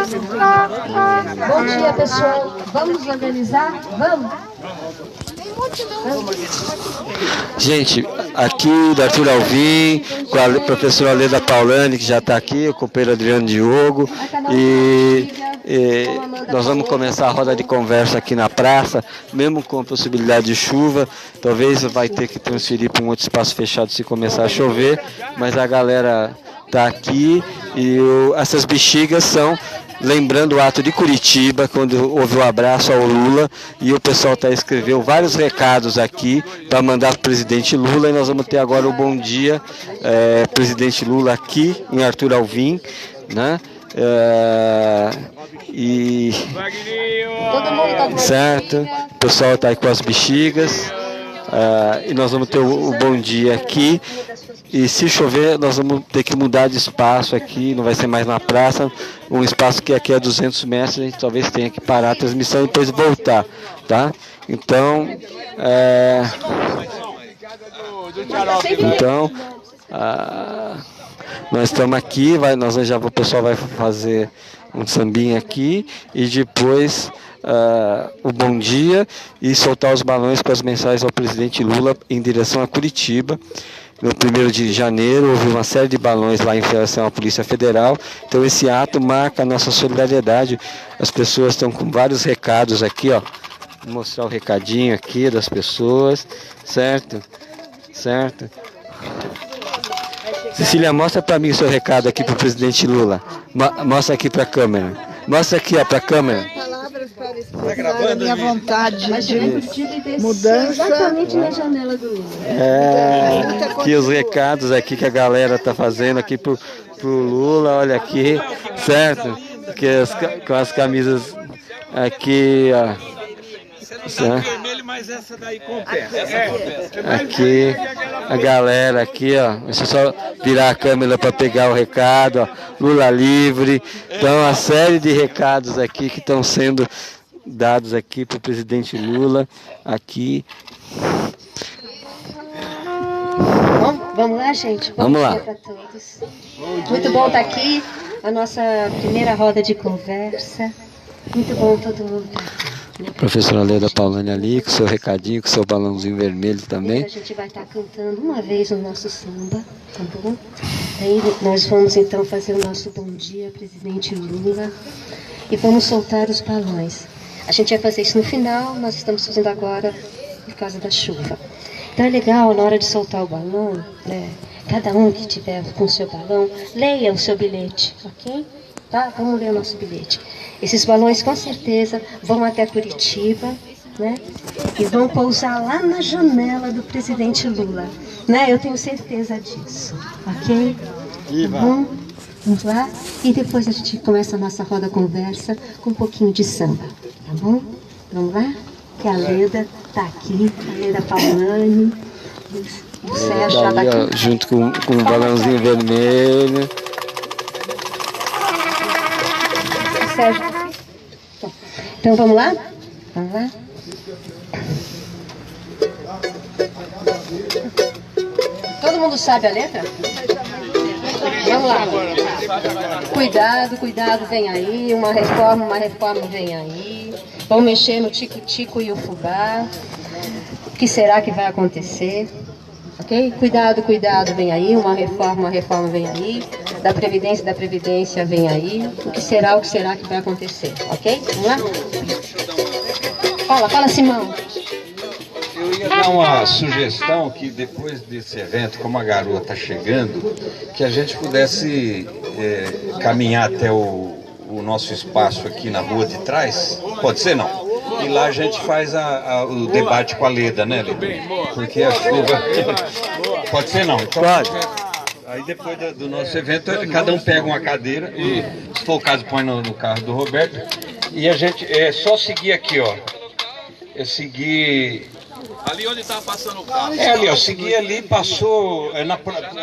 Bom dia, pessoal. Vamos organizar? Vamos? Gente, aqui do Arthur Alvim, com a professora Leda Paulani, que já está aqui, o companheiro Adriano Diogo, e nós vamos começar a roda de conversa aqui na praça, mesmo com a possibilidade de chuva. Talvez vai ter que transferir para um outro espaço fechado se começar a chover, mas a galera está aqui e essas bexigas são... Lembrando o ato de Curitiba, quando houve o abraço ao Lula, e o pessoal escreveu vários recados aqui para mandar para o presidente Lula, e nós vamos ter agora o bom dia, presidente Lula aqui em Arthur Alvim, né? Certo, o pessoal está aí com as bexigas, e nós vamos ter o bom dia aqui. E se chover, nós vamos ter que mudar de espaço aqui, não vai ser mais na praça, um espaço que aqui é 200 metros, a gente talvez tenha que parar a transmissão e depois voltar, tá? Então, nós estamos aqui, o pessoal vai fazer um sambinha aqui e depois o bom dia e soltar os balões com as mensagens ao presidente Lula em direção a Curitiba. No 1º de janeiro, houve uma série de balões lá em relação à Polícia Federal. Então, esse ato marca a nossa solidariedade. As pessoas estão com vários recados aqui, ó. Vou mostrar o recadinho aqui das pessoas, certo? Certo? Cecília, mostra para mim o seu recado aqui para o presidente Lula. Mostra aqui para a câmera. Mostra aqui, ó, para a câmera. Para expressar a minha vontade de mudança. Exatamente na janela do Lula. Aqui os recados aqui que a galera tá fazendo aqui pro Lula, olha aqui, certo? Que com as camisas aqui, ó. Aqui a galera aqui, ó. Deixa eu só virar a câmera para pegar o recado, ó. Lula livre. Então, a série de recados aqui que estão sendo dados aqui para o presidente Lula aqui. Vamos lá, gente? Vamos lá. Para todos. Muito bom estar aqui, a nossa primeira roda de conversa. Muito bom todo mundo estar aqui. Professora Leda Paulani ali, com seu recadinho, com seu balãozinho vermelho também. A gente vai estar cantando uma vez o nosso samba, tá bom? Aí nós vamos então fazer o nosso bom dia, presidente Lula, e vamos soltar os balões. A gente vai fazer isso no final, nós estamos fazendo agora por causa da chuva. Então é legal, na hora de soltar o balão, né? Cada um que tiver com o seu balão, leia o seu bilhete, ok? Tá? Vamos ler o nosso bilhete. Esses balões com certeza vão até Curitiba, né? E vão pousar lá na janela do presidente Lula, né? Eu tenho certeza disso, ok? Tá bom? Vamos lá? E depois a gente começa a nossa roda conversa com um pouquinho de samba, tá bom? Vamos lá? Que a Leda tá aqui, a Leda Paulani, o Sérgio já tá aqui. Junto com um balãozinho vermelho. Sérgio. Então vamos lá? Vamos lá? Todo mundo sabe a letra? Vamos lá. Cuidado, cuidado, vem aí. Uma reforma vem aí. Vão mexer no tico-tico e o fubá. O que será que vai acontecer? Ok? Cuidado, cuidado, vem aí. Uma reforma vem aí. Da Previdência vem aí. O que será que vai acontecer? Ok? Vamos lá? Fala, Simão. Eu ia dar uma sugestão que depois desse evento, como a garoa está chegando, que a gente pudesse caminhar até o nosso espaço aqui na rua de trás. Pode ser, não? E lá a gente faz o debate com a Leda, né, Leda? Porque a chuva... Pode ser, não? Então, pode. Aí depois do nosso evento, cada um pega uma cadeira e, se for o caso, põe no carro do Roberto. E a gente só seguir aqui, ó. Seguir... Ali onde estava passando o carro. Ali, ó. Seguir ali, passou na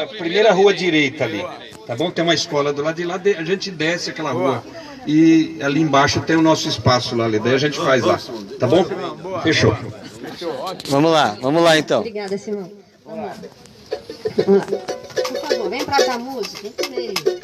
primeira rua direita ali. Tá bom? Tem uma escola do lado de lá, a gente desce aquela rua. E ali embaixo tem o nosso espaço lá, daí a gente faz lá. Tá bom? Fechou. Vamos lá então. Obrigada, Simão. Vamos lá. Vamos lá. Por favor, vem pra cá, música. Vem comigo.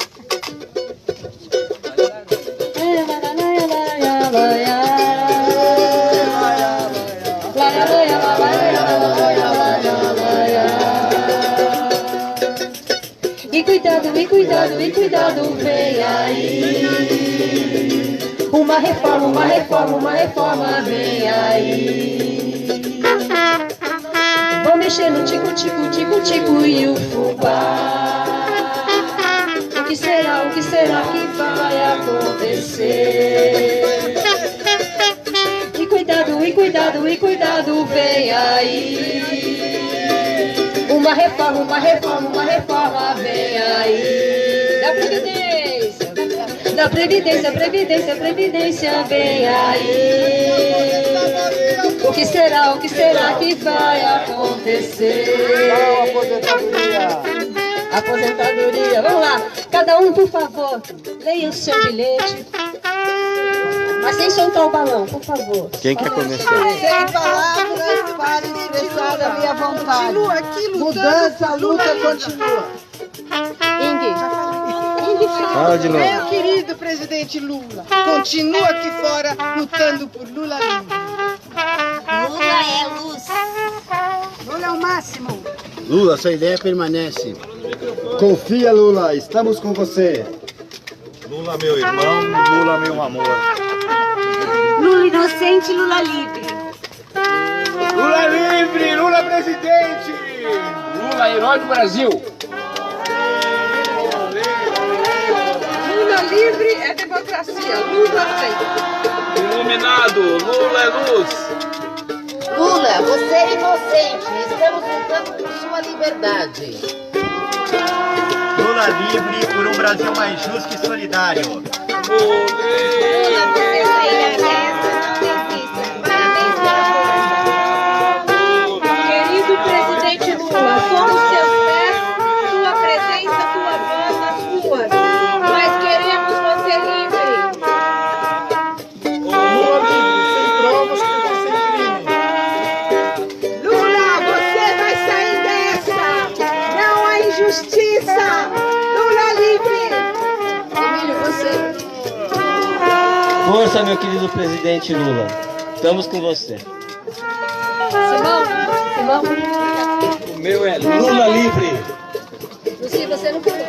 cuidado, e cuidado, e cuidado, vem aí. Uma reforma, uma reforma, uma reforma, vem aí. Vão mexer no tico-tico, tico-tico e o fubá. O que será que vai acontecer? E cuidado, e cuidado, e cuidado, vem aí. Uma reforma, uma reforma, uma reforma, vem aí. Da Previdência, da Previdência, Previdência, Previdência, vem aí. O que será que vai acontecer? Aposentadoria, vamos lá. Cada um, por favor, leia o seu bilhete. Mas sem soltar o balão, por favor. Quem quer começar? Sem palavras para expressar a minha vontade. Mudança, a luta continua. Ingrid, Fala de novo. Meu querido presidente Lula, continua aqui fora lutando por Lula livre. Lula é luz. Lula é o máximo. Lula, sua ideia permanece. Confia, Lula, estamos com você. Lula, meu irmão, Lula, meu amor. Lula inocente, Lula livre. Lula livre, Lula presidente. Lula herói do Brasil. Lula livre é democracia. Lula sempre. Iluminado, Lula é luz. Lula, você é inocente. Estamos lutando por sua liberdade. Lula livre por um Brasil mais justo e solidário. Lula, você saiu dessa, não desista. Parabéns pela força. Querido presidente Lula, somos seus pés, sua presença, tua voz, as ruas. Mas queremos você livre. Lula livre, sem provas que você crime. Lula, você vai sair dessa. Não há injustiça. Lula livre. Emílio, você. Força, meu querido presidente Lula. Estamos com você. Simão, O meu é Lula livre. Luci, você não falou.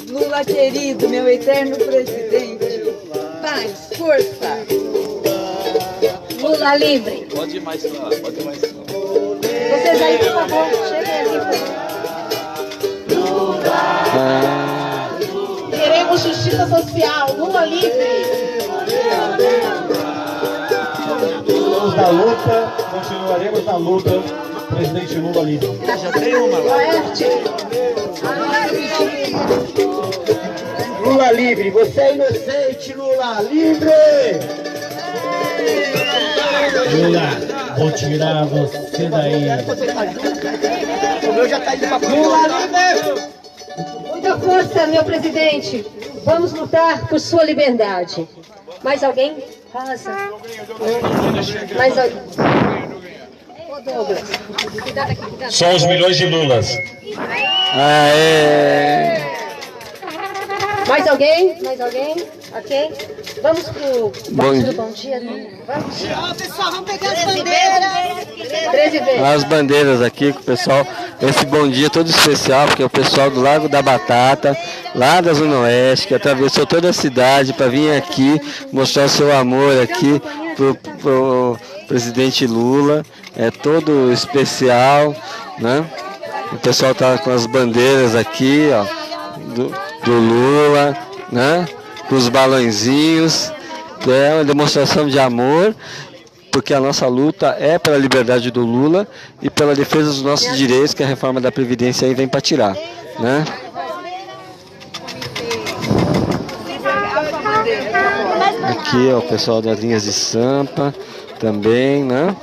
Lula querido, meu eterno presidente. Paz, força. Lula livre. Pode ir mais lá, pode ir mais lá. Vocês aí, por favor, cheguem aqui, por favor. Queremos justiça social. Lula livre. Continuamos na luta, continuaremos na luta. Presidente Lula livre. Já tem uma lá. Lula livre, você é inocente, Lula livre! Lula, vou tirar você daí. O meu já tá indo pra Lula livre. Muita força, meu presidente. Vamos lutar por sua liberdade. Mais alguém? Rosa. Mais alguém? Ô, Douglas. Cuidado aqui, cuidado. Só os milhões de Lulas. Aê! Mais alguém? Mais alguém? Ok? Vamos pro Bom dia. bom dia. Vamos. Pessoal, vamos pegar as bandeiras. 13 vezes. As bandeiras aqui com o pessoal, esse bom dia todo especial, porque é o pessoal do Lago da Batata, lá da Zona Oeste, que atravessou toda a cidade para vir aqui mostrar o seu amor aqui pro presidente Lula. É todo especial, né? O pessoal tá com as bandeiras aqui, ó, do Lula, né? Com os balãozinhos, que é uma demonstração de amor, porque a nossa luta é pela liberdade do Lula e pela defesa dos nossos direitos, que a reforma da Previdência aí vem para tirar, né? Aqui, ó, o pessoal das linhas de Sampa também, né?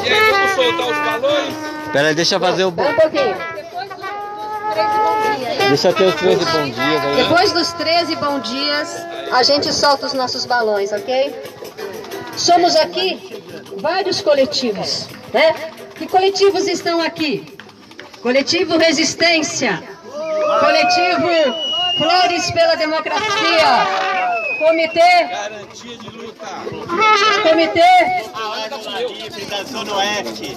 E aí, vamos soltar os balões? Pera aí, deixa eu fazer o... Espera um pouquinho. Deixa eu ter os 13 bom dias aí. Depois dos 13 bom dias, a gente solta os nossos balões, ok? Somos aqui vários coletivos, né? Que coletivos estão aqui? Coletivo Resistência, Coletivo Flores pela Democracia, Comitê. Garantia de luta.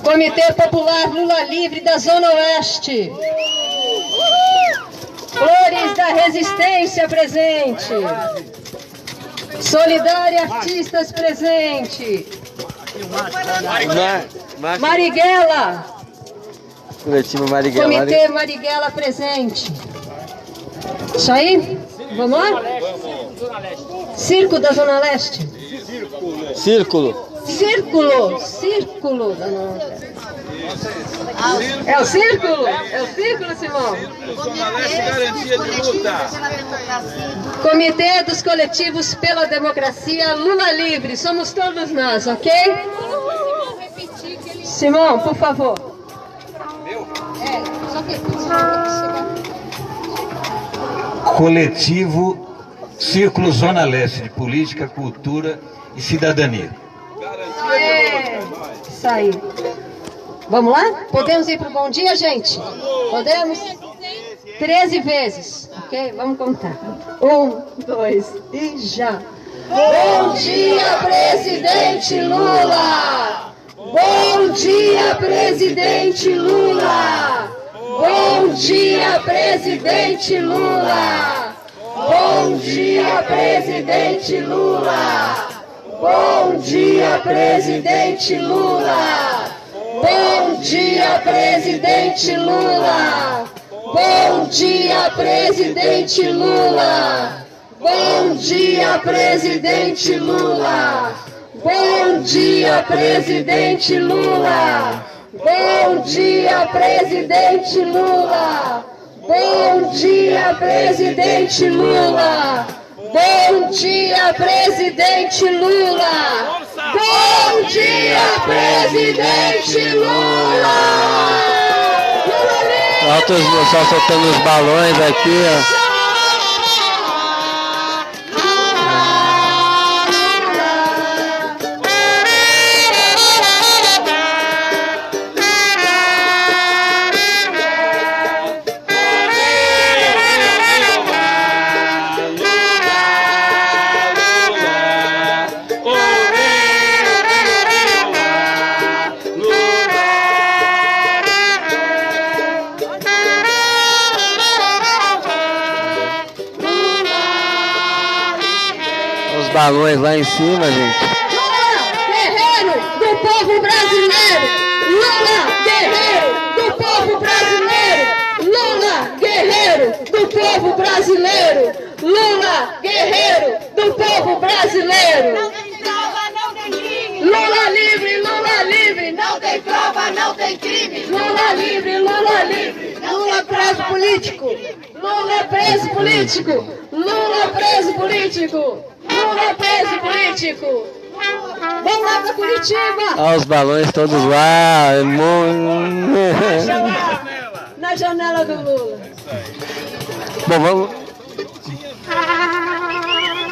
Comitê Popular Lula Livre da Zona Oeste. Flores da Resistência presente. Solidária Artistas presente. Marighella. Coletivo Marighella. Comitê Marighella presente. Isso aí? Vamos lá? Circo da Zona Leste. Círculo. Círculo da Zona Leste. É o círculo? É o círculo, Simão? Zona Leste, garantia de luta. Comitê dos Coletivos pela Democracia Lula Livre. Somos todos nós, ok? Simão, por favor. Coletivo Círculo Zona Leste de Política, Cultura e Cidadania. Isso aí. Vamos lá? Podemos ir para o bom dia, gente? Podemos? 13 vezes, ok? Vamos contar. 1, 2 e já. Bom dia, presidente Lula! Bom dia, presidente Lula! Bom dia, presidente Lula! Bom dia, presidente Lula! Bom dia, presidente Lula! Bom dia, presidente Lula! Bom dia, presidente Lula! Bom dia, presidente Lula! Bom dia, presidente Lula! Bom dia, presidente Lula! Bom dia, presidente Lula! Bom dia, presidente Lula! Bom dia, presidente Lula! Altos só soltando os balões aqui, ó. Balões lá em cima, gente. Lula, guerreiro do povo brasileiro! Lula, guerreiro do povo brasileiro! Lula, guerreiro do povo brasileiro! Lula, guerreiro do povo brasileiro! Lula livre, Lula livre! Não tem prova, não tem crime! Lula livre, Lula livre! Lula preso político! Lula preso político! Lula preso político! Lula preso político! Vamos lá pra Curitiba! Olha os balões todos lá. Na janela do Lula. Bom, vamos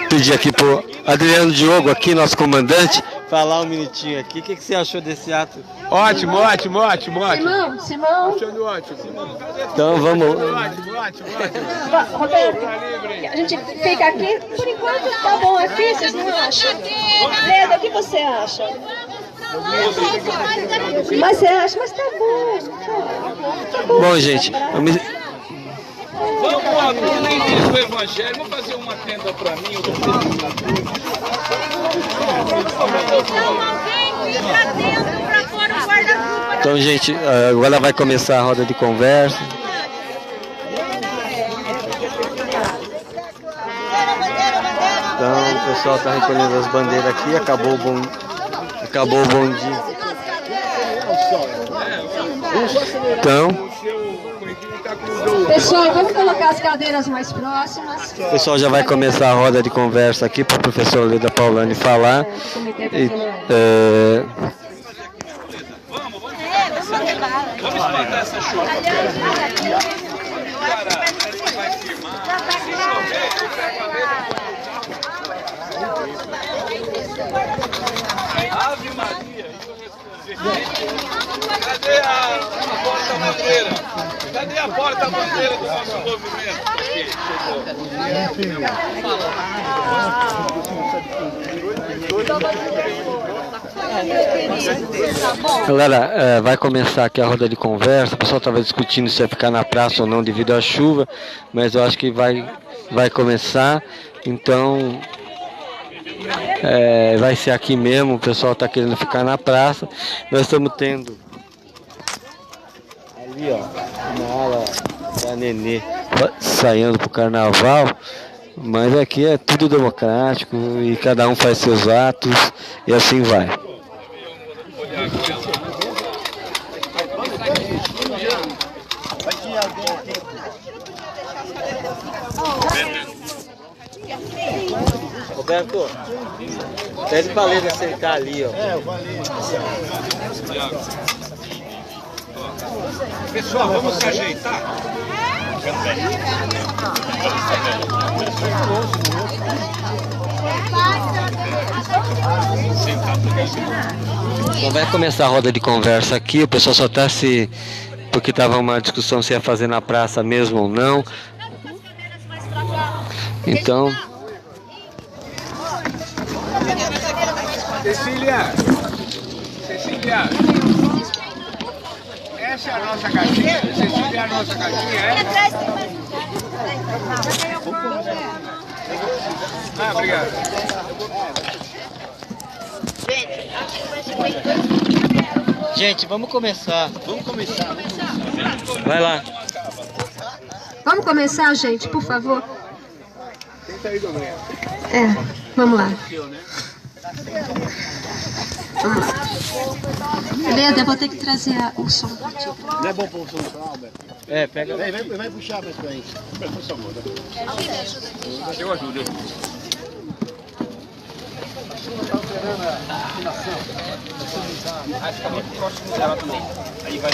pedir aqui pro Adriano Diogo, aqui, nosso comandante, falar um minutinho aqui. O que você achou desse ato? Ótimo, ótimo, ótimo, ótimo. Simão. Achando ótimo. Então vamos. Ótimo, ótimo, ótimo. Roberto, a gente fica aqui, por enquanto tá bom aqui, vocês não acham? Leda, o que você acha? Mas você acha, mas tá bom. Tá bom. Bom, gente, Vamos lá, início do Evangelho, vamos fazer uma tenda pra mim. Eu vou Então, gente, agora vai começar a roda de conversa. Então, o pessoal está recolhendo as bandeiras aqui. Acabou o bom dia. Então, pessoal, vamos colocar as cadeiras mais próximas. o pessoal já vai começar a roda de conversa aqui para o professor Leda Paulani falar. Vamos espantar essa chuva. Ave Maria, Cadê a porta-bandeira? Cadê a porta-bandeira do nosso movimento? Aqui, Galera, vai começar aqui a roda de conversa. O pessoal estava discutindo se ia ficar na praça ou não devido à chuva, mas eu acho que vai começar. Então, vai ser aqui mesmo. O pessoal está querendo ficar na praça. Nós estamos tendo ali, ó, na ala da Nenê saindo para o carnaval. Mas aqui é tudo democrático e cada um faz seus atos e assim vai. Roberto, pede pra Leda sentar ali, ó. pessoal, vamos se ajeitar. Então vai começar a roda de conversa aqui, o pessoal só está porque estava uma discussão se ia fazer na praça mesmo ou não. Então... Cecília, essa é a nossa caixinha? Cecília é a nossa caixinha, é? Ah, obrigado. Gente, vamos começar. Vai lá. Vamos começar, gente, por favor. Vamos lá. Vamos lá. Leda, eu vou ter que trazer o som. Não é bom pôr o som, Albert? Pega. Vai puxar mais pra gente. Eu ajudo. Acho que é muito próximo dela também.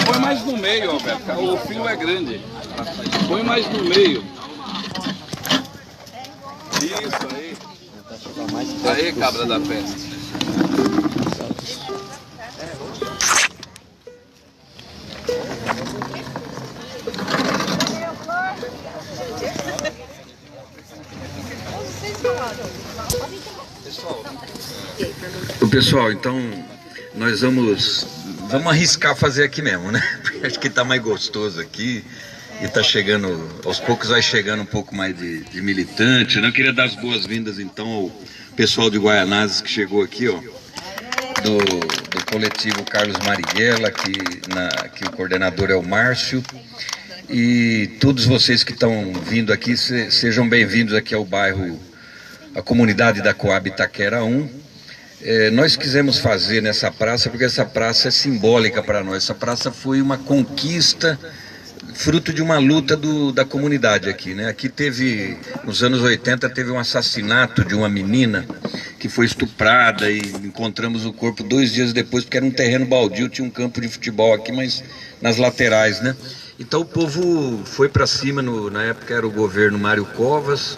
Põe mais no meio, Alberto. O fio é grande. Põe mais no meio. Isso aí. Aí, cabra da peste. Pessoal, então nós vamos arriscar fazer aqui mesmo, né? Porque acho que tá mais gostoso aqui e tá chegando, aos poucos vai chegando um pouco mais de militante, né? Eu queria dar as boas-vindas então ao pessoal de Guaianazes que chegou aqui, ó, do coletivo Carlos Marighella, que o coordenador é o Márcio, e todos vocês que estão vindo aqui, sejam bem-vindos aqui ao bairro, a comunidade da Coab Itaquera 1. Nós quisemos fazer nessa praça porque essa praça é simbólica para nós. Essa praça foi uma conquista, fruto de uma luta da comunidade aqui, né? Aqui teve, nos anos 80, teve um assassinato de uma menina que foi estuprada e encontramos o corpo 2 dias depois, porque era um terreno baldio, tinha um campo de futebol aqui, mas nas laterais, né? Então o povo foi para cima, na época era o governo Mário Covas,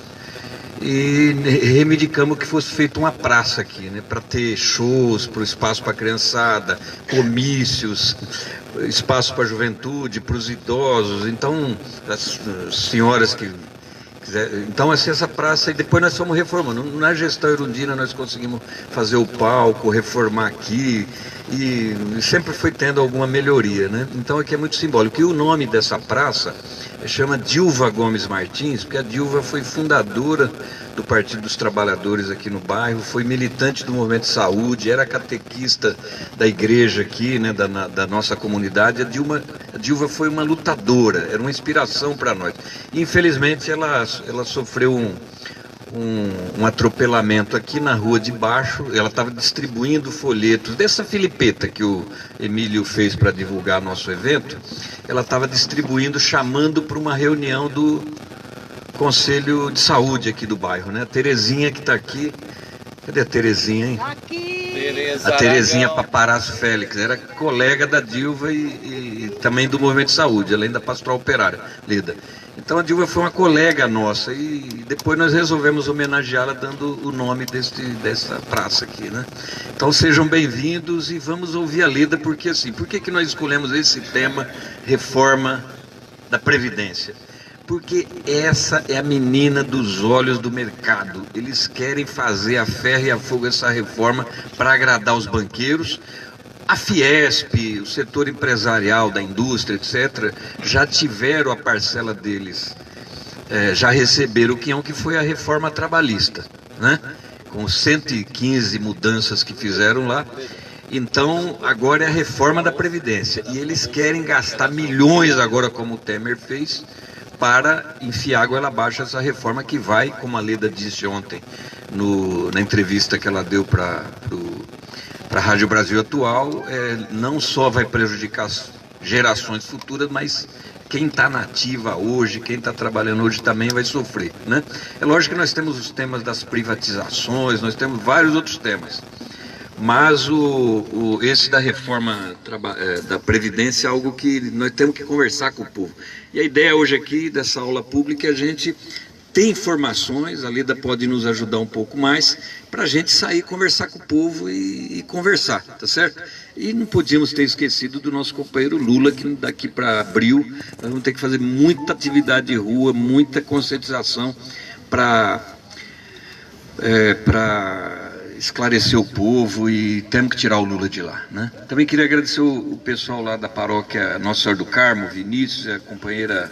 e reivindicamos que fosse feita uma praça aqui, né, para ter shows, para o espaço para a criançada, comícios, espaço para a juventude, para os idosos, então as senhoras que quiserem. Então assim, essa praça, e depois nós fomos reformando. Na gestão Erundina nós conseguimos fazer o palco, reformar aqui, e sempre foi tendo alguma melhoria, né? Então aqui é muito simbólico. E o nome dessa praça chama Dilva Gomes Martins, porque a Dilva foi fundadora do Partido dos Trabalhadores aqui no bairro, foi militante do movimento de saúde, era catequista da igreja aqui, né, da nossa comunidade. A Dilva foi uma lutadora, era uma inspiração para nós. Infelizmente ela sofreu um atropelamento aqui na rua de baixo. Ela estava distribuindo folhetos dessa filipeta que o Emílio fez para divulgar nosso evento. Ela estava distribuindo, chamando para uma reunião do Conselho de Saúde aqui do bairro, né? A Terezinha que está aqui. Cadê a Terezinha, hein? Aqui! A Terezinha Paparazzo Félix, era colega da Dilva e também do Movimento de Saúde, além da Pastoral Operária, Leda. Então a Dilva foi uma colega nossa e depois nós resolvemos homenageá-la dando o nome dessa praça aqui, né? Então sejam bem-vindos e vamos ouvir a Leda, porque assim, por que nós escolhemos esse tema, reforma da Previdência? Porque essa é a menina dos olhos do mercado. Eles querem fazer a ferro e a fogo essa reforma para agradar os banqueiros. A Fiesp, o setor empresarial da indústria, etc., já tiveram a parcela deles, já receberam o quinhão, que foi a reforma trabalhista, né? Com 115 mudanças que fizeram lá. Então, agora é a reforma da Previdência. E eles querem gastar milhões agora, como o Temer fez, para enfiar água abaixo essa reforma que vai, como a Leda disse ontem, na entrevista que ela deu para a Rádio Brasil Atual, não só vai prejudicar as gerações futuras, mas quem está na ativa hoje, quem está trabalhando hoje também vai sofrer, né? É lógico que nós temos os temas das privatizações, nós temos vários outros temas, mas esse da reforma da Previdência é algo que nós temos que conversar com o povo. E a ideia hoje aqui dessa aula pública é a gente ter informações, a Leda pode nos ajudar um pouco mais, para a gente sair, conversar com o povo e conversar, tá certo? E não podíamos ter esquecido do nosso companheiro Lula, que daqui para abril nós vamos ter que fazer muita atividade de rua, muita conscientização para esclarecer o povo, e temos que tirar o Lula de lá, né? Também queria agradecer o pessoal lá da paróquia Nossa Senhora do Carmo, Vinícius, a companheira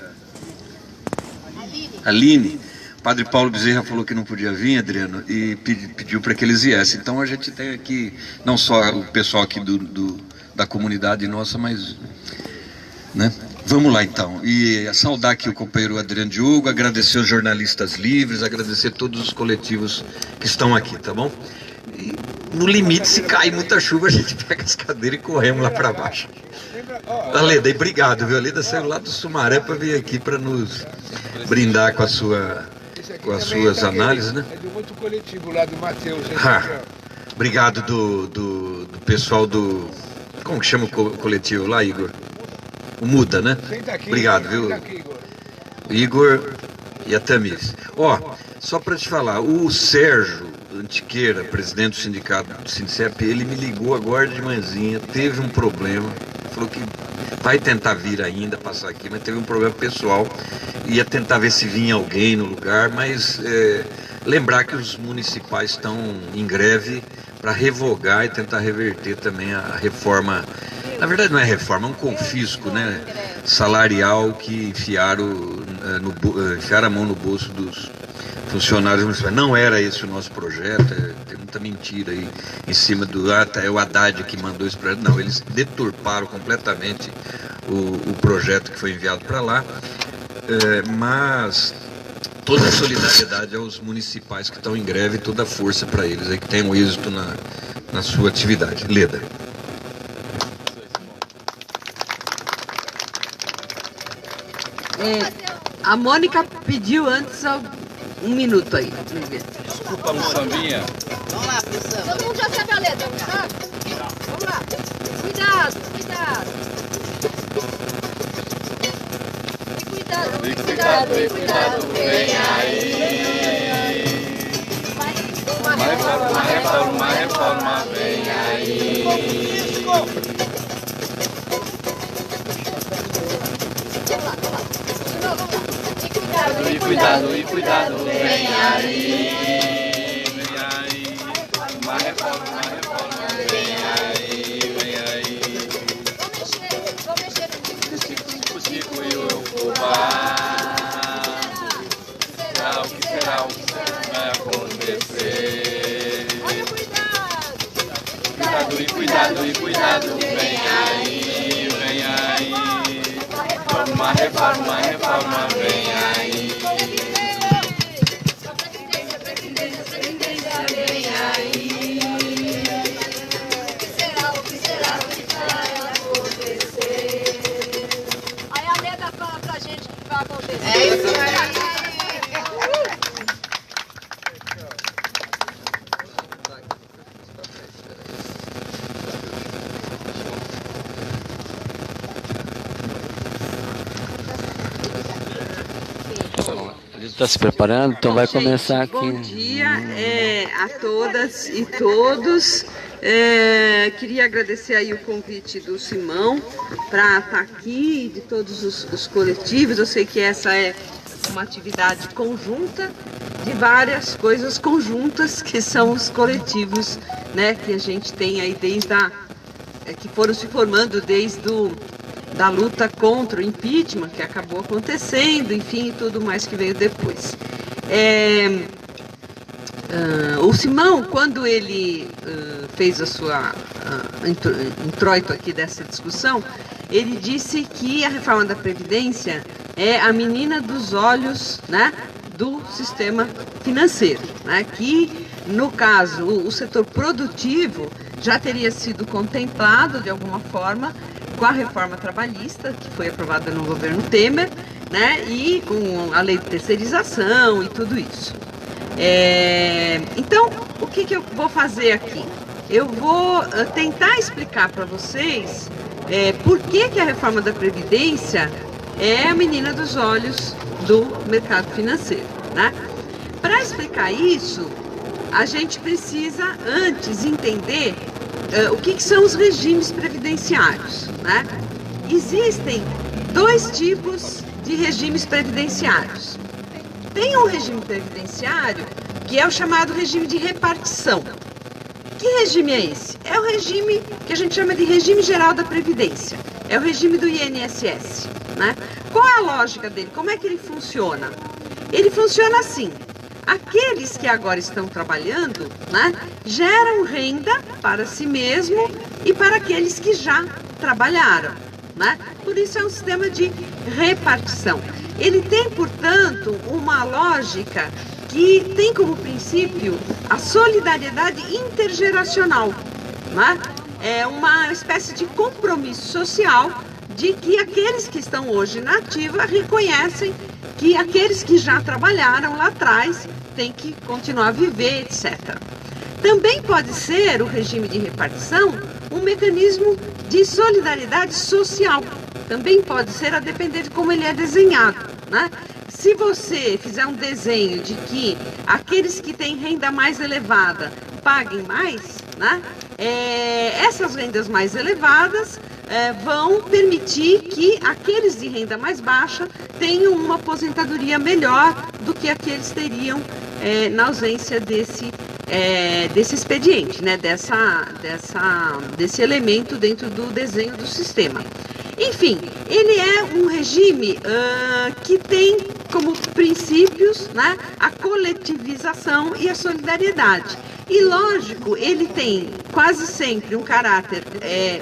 Aline. O Padre Paulo Bezerra falou que não podia vir, Adriano, e pediu para que eles viessem. Então a gente tem aqui, não só o pessoal aqui da comunidade nossa, mas, né? Vamos lá então, e saudar aqui o companheiro Adriano Diogo, agradecer os jornalistas livres, agradecer todos os coletivos que estão aqui, tá bom? E, no limite, se cair muita chuva, a gente pega as cadeiras e corremos lá para baixo. A Leda, e obrigado, viu? A Leda saiu lá do Sumaré para vir aqui para nos brindar com as suas análises, né? É de um outro coletivo lá do Matheus. Obrigado do pessoal do... Como que chama o coletivo lá, Igor? O Muda, né? Obrigado, viu? Igor e a Tamis. Só para te falar, o Sérgio Antiqueira, presidente do sindicato do Sindicep, ele me ligou agora de manhãzinha, teve um problema, falou que vai tentar vir ainda, passar aqui, mas teve um problema pessoal, ia tentar ver se vinha alguém no lugar, mas lembrar que os municipais estão em greve para revogar e tentar reverter também a reforma. Na verdade não é reforma, é um confisco, né, salarial, que enfiaram a mão no bolso dos funcionários municipais. Não era esse o nosso projeto, tem muita mentira aí em cima é o Haddad que mandou esse projeto. Não, eles deturparam completamente o projeto que foi enviado para lá, mas toda a solidariedade aos municipais que estão em greve, toda a força para eles aí, que tenham êxito na sua atividade. Leda. A Mônica pediu antes um minuto aí. Desculpa, Moçambinha. Vamos lá, todo mundo já sabe a letra, sabe? Vamos lá. Cuidado. Cuidado, vem aí. Uma reforma, vem aí. Cuidado, vem aí. Uma reforma, vem aí. Vou mexer no Cico e o fubá. Será o que vai acontecer? Olha o cuidado, vem aí. Uma reforma, vem aí. Previdência, vem aí. O que será que vai acontecer? Aí a Leda fala pra gente o que vai acontecer. É isso aí. Está se preparando? Então vai começar aqui. Bom dia a todas e todos. Queria agradecer aí o convite do Simão para estar aqui, de todos os coletivos. Eu sei que essa é uma atividade conjunta de várias coisas conjuntas que são os coletivos, né, que a gente tem aí desde que foram se formando desde da luta contra o impeachment, que acabou acontecendo, enfim, e tudo mais que veio depois. O Simão, quando ele fez a sua introito aqui dessa discussão, ele disse que a reforma da Previdência é a menina dos olhos, né, do sistema financeiro, né, que, no caso, o setor produtivo já teria sido contemplado, de alguma forma, com a reforma trabalhista, que foi aprovada no governo Temer, né, e com a lei de terceirização e tudo isso. Então, o que eu vou fazer aqui? Eu vou tentar explicar para vocês por que a reforma da Previdência é a menina dos olhos do mercado financeiro, né? Para explicar isso, a gente precisa antes entender o que são os regimes previdenciários, né? Existem dois tipos de regimes previdenciários. Tem um regime previdenciário que é o chamado regime de repartição. Que regime é esse? É o regime que a gente chama de regime geral da Previdência. É o regime do INSS, né? Qual é a lógica dele? Como é que ele funciona? Ele funciona assim. Aqueles que agora estão trabalhando, né, geram renda para si mesmo e para aqueles que já trabalharam, né? Por isso é um sistema de repartição. Ele tem, portanto, uma lógica que tem como princípio a solidariedade intergeracional, né? É uma espécie de compromisso social de que aqueles que estão hoje na ativa reconhecem que aqueles que já trabalharam lá atrás têm que continuar a viver, etc. Também pode ser o regime de repartição um mecanismo de solidariedade social. Também pode ser, a depender de como ele é desenhado, né? Se você fizer um desenho de que aqueles que têm renda mais elevada paguem mais, né? Essas rendas mais elevadas vão permitir que aqueles de renda mais baixa tenham uma aposentadoria melhor do que aqueles teriam na ausência desse expediente, né? Desse elemento dentro do desenho do sistema. Enfim, ele é um regime que tem como princípios, né, a coletivização e a solidariedade. E, lógico, ele tem quase sempre um caráter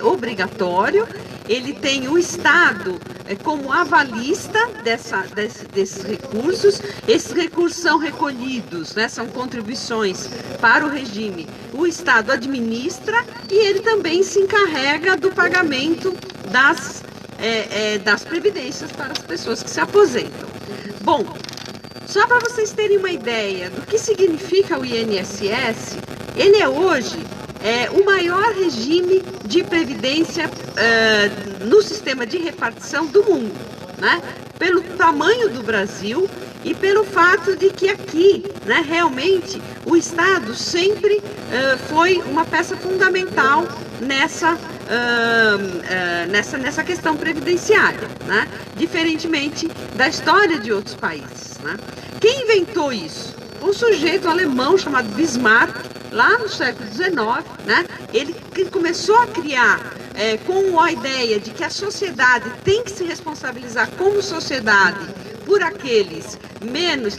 obrigatório, ele tem o Estado como avalista desses recursos. Esses recursos são recolhidos, né, são contribuições para o regime. O Estado administra e ele também se encarrega do pagamento das previdências para as pessoas que se aposentam. Bom, só para vocês terem uma ideia do que significa o INSS, ele é hoje o maior regime de previdência no sistema de repartição do mundo, né? Pelo tamanho do Brasil e pelo fato de que aqui, né, realmente, o Estado sempre foi uma peça fundamental nessa questão previdenciária, né? Diferentemente da história de outros países, né? Quem inventou isso? Um sujeito alemão chamado Bismarck, lá no século XIX, né? Ele começou a criar com a ideia de que a sociedade tem que se responsabilizar como sociedade por aqueles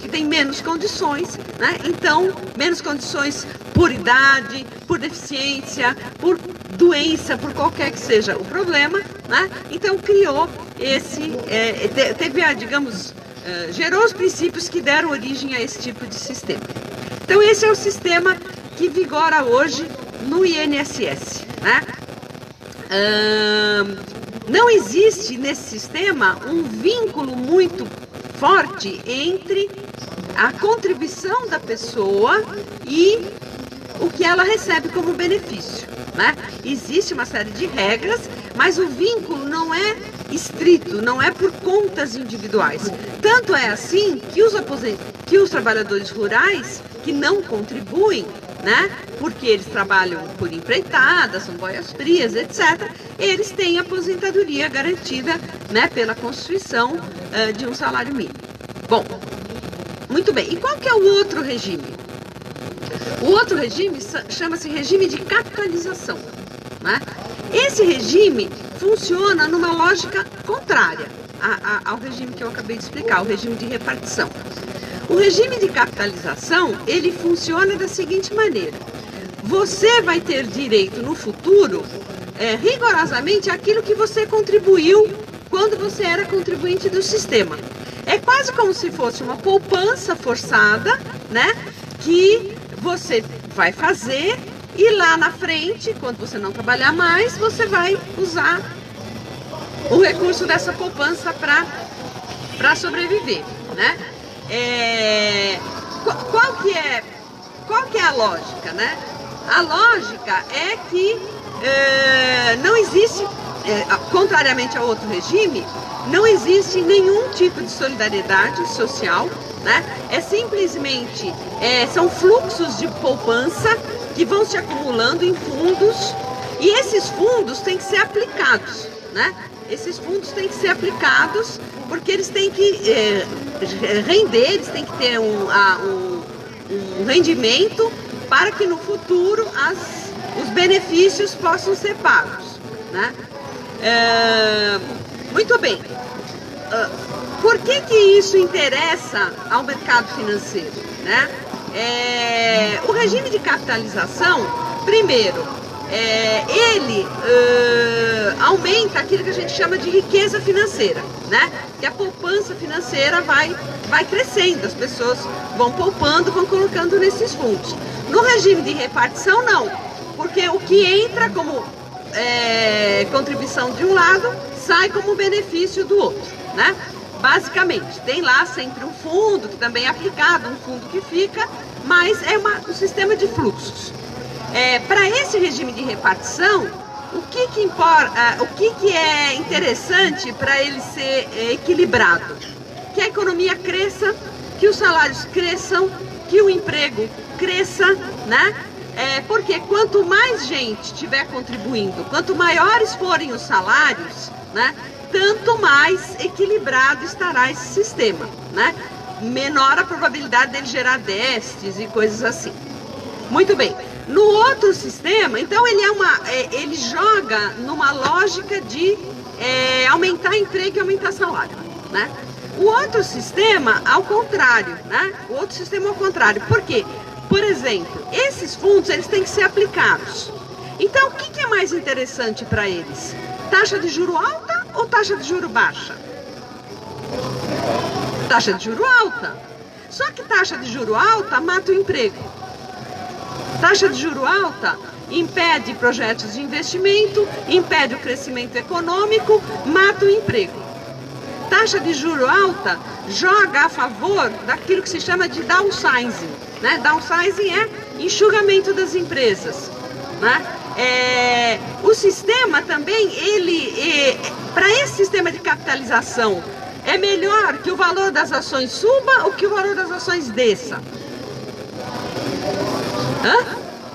que têm menos condições, né? Então, menos condições por idade, por deficiência, por doença, por qualquer que seja o problema, né? Então criou gerou os princípios que deram origem a esse tipo de sistema. Então esse é o sistema que vigora hoje no INSS, né? Não existe nesse sistema um vínculo muito forte entre a contribuição da pessoa e o que ela recebe como benefício, né? Existe uma série de regras, mas o vínculo não é estrito, não é por contas individuais. Tanto é assim que os trabalhadores rurais que não contribuem, né, porque eles trabalham por empreitada, são boias frias, etc., eles têm aposentadoria garantida, né, pela Constituição de um salário mínimo. Bom, muito bem. E qual que é o outro regime? O outro regime chama-se regime de capitalização, né? Esse regime funciona numa lógica contrária ao regime que eu acabei de explicar, o regime de repartição. O regime de capitalização, ele funciona da seguinte maneira: você vai ter direito no futuro, rigorosamente, àquilo que você contribuiu quando você era contribuinte do sistema. É quase como se fosse uma poupança forçada, né, que você vai fazer e lá na frente, quando você não trabalhar mais, você vai usar o recurso dessa poupança para sobreviver, né? Qual que é a lógica, né? A lógica é que não existe, contrariamente ao outro regime, não existe nenhum tipo de solidariedade social, né? É simplesmente, são fluxos de poupança que vão se acumulando em fundos, e esses fundos têm que ser aplicados, né? Esses fundos têm que ser aplicados porque eles têm que render, eles têm que ter um rendimento para que no futuro os benefícios possam ser pagos, né? Muito bem. Por que isso interessa ao mercado financeiro, né? O regime de capitalização, primeiro, ele aumenta aquilo que a gente chama de riqueza financeira, né? Que a poupança financeira vai crescendo, as pessoas vão poupando, vão colocando nesses fundos. No regime de repartição, não, porque o que entra como contribuição de um lado, sai como benefício do outro, né? Basicamente, tem lá sempre um fundo que também é aplicado, um fundo que fica, mas é um sistema de fluxos. Para esse regime de repartição, o que importa, o que é interessante para ele ser equilibrado? Que a economia cresça, que os salários cresçam, que o emprego cresça, né? Porque quanto mais gente estiver contribuindo, quanto maiores forem os salários, né, tanto mais equilibrado estará esse sistema, né? Menor a probabilidade dele gerar déficits e coisas assim. Muito bem. No outro sistema, então ele joga numa lógica de aumentar emprego e aumentar salário, né? O outro sistema, ao contrário, né? O outro sistema ao contrário. Por quê? Por exemplo, esses fundos eles têm que ser aplicados. Então, o que é mais interessante para eles? Taxa de juro alta ou taxa de juro baixa? Taxa de juro alta. Só que taxa de juro alta mata o emprego. Taxa de juro alta impede projetos de investimento, impede o crescimento econômico, mata o emprego. Taxa de juro alta joga a favor daquilo que se chama de downsizing, né? Downsizing é enxugamento das empresas, né? O sistema também, para esse sistema de capitalização, é melhor que o valor das ações suba ou que o valor das ações desça?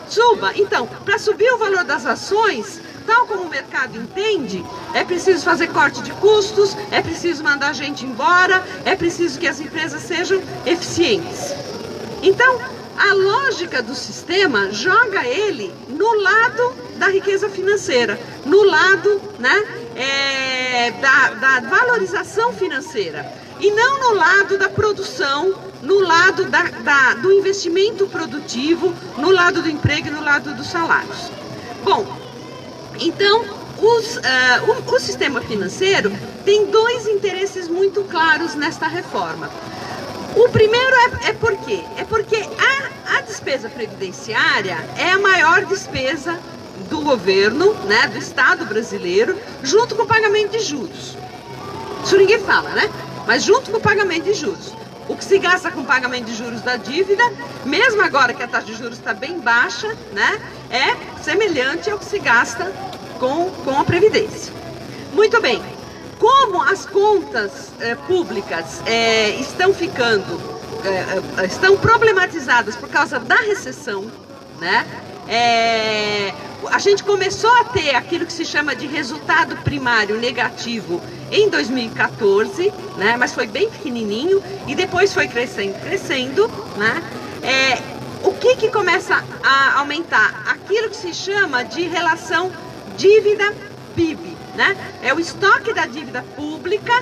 Suba. Então, para subir o valor das ações, tal como o mercado entende, é preciso fazer corte de custos, é preciso mandar gente embora, é preciso que as empresas sejam eficientes. Então, a lógica do sistema joga ele no lado da riqueza financeira, no lado, né, da valorização financeira, e não no lado da produção, no lado do investimento produtivo, no lado do emprego e no lado dos salários. Bom, então o sistema financeiro tem dois interesses muito claros nesta reforma. O primeiro por quê? É porque a despesa previdenciária é a maior despesa do governo, né, do Estado brasileiro, junto com o pagamento de juros. Isso ninguém fala, né? Mas junto com o pagamento de juros. O que se gasta com o pagamento de juros da dívida, mesmo agora que a taxa de juros está bem baixa, né, é semelhante ao que se gasta com a Previdência. Muito bem. como as contas públicas estão problematizadas por causa da recessão, né? A gente começou a ter aquilo que se chama de resultado primário negativo em 2014, né? Mas foi bem pequenininho e depois foi crescendo, né? O que começa a aumentar? Aquilo que se chama de relação dívida-PIB, né? É o estoque da dívida pública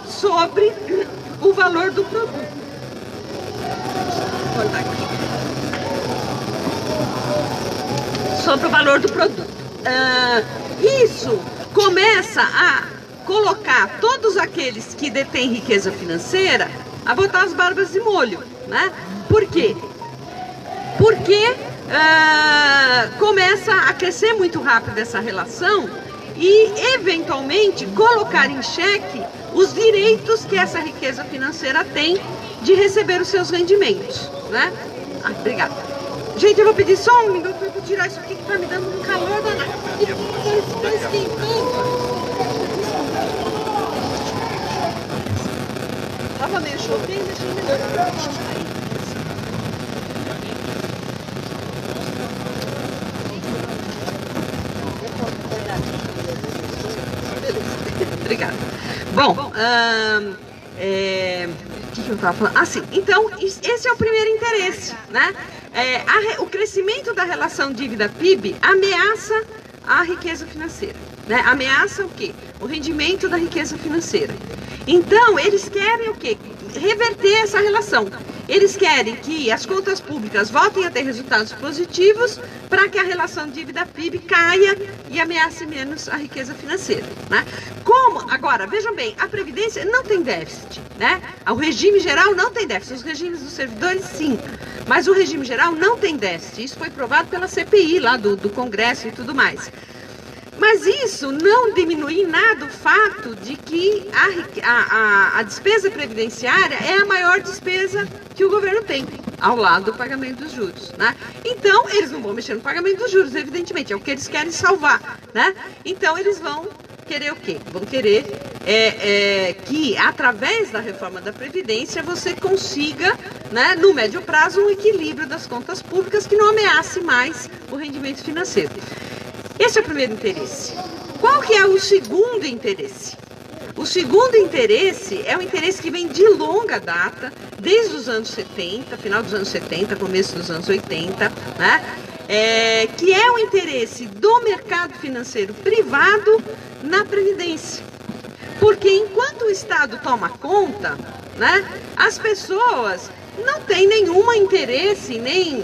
sobre o valor do produto. Vou botar aqui. Sobre o valor do produto. Isso começa a colocar todos aqueles que detêm riqueza financeira a botar as barbas de molho, né? Por quê? Porque começa a crescer muito rápido essa relação e, eventualmente, colocar em xeque os direitos que essa riqueza financeira tem de receber os seus rendimentos, né? Obrigada. Gente, eu vou pedir só um minuto para eu tirar isso aqui que está me dando um calor danado. Está esquentando. Estava meio chovendo, deixa eu melhorar. Obrigada. Bom, o que eu estava falando? Sim, então, esse é o primeiro interesse, né? O crescimento da relação dívida-PIB ameaça a riqueza financeira, né? Ameaça o quê? O rendimento da riqueza financeira. Então, eles querem o quê? Reverter essa relação. Eles querem que as contas públicas voltem a ter resultados positivos para que a relação dívida-PIB caia e ameace menos a riqueza financeira, né? Agora, vejam bem, a Previdência não tem déficit, né? O regime geral não tem déficit, os regimes dos servidores sim, mas o regime geral não tem déficit. Isso foi provado pela CPI lá do Congresso e tudo mais. Mas isso não diminui em nada o fato de que a despesa previdenciária é a maior despesa que o governo tem, ao lado do pagamento dos juros, né? Então, eles não vão mexer no pagamento dos juros, evidentemente, é o que eles querem salvar, né? Então, eles vão querer o quê? Vão querer que, através da reforma da Previdência, você consiga, né, no médio prazo, um equilíbrio das contas públicas que não ameace mais o rendimento financeiro. Esse é o primeiro interesse. Qual que é o segundo interesse? O segundo interesse é um interesse que vem de longa data, desde os anos 70, final dos anos 70, começo dos anos 80, né? Que é o interesse do mercado financeiro privado na Previdência. Porque enquanto o Estado toma conta, né, as pessoas não têm nenhum interesse, nem,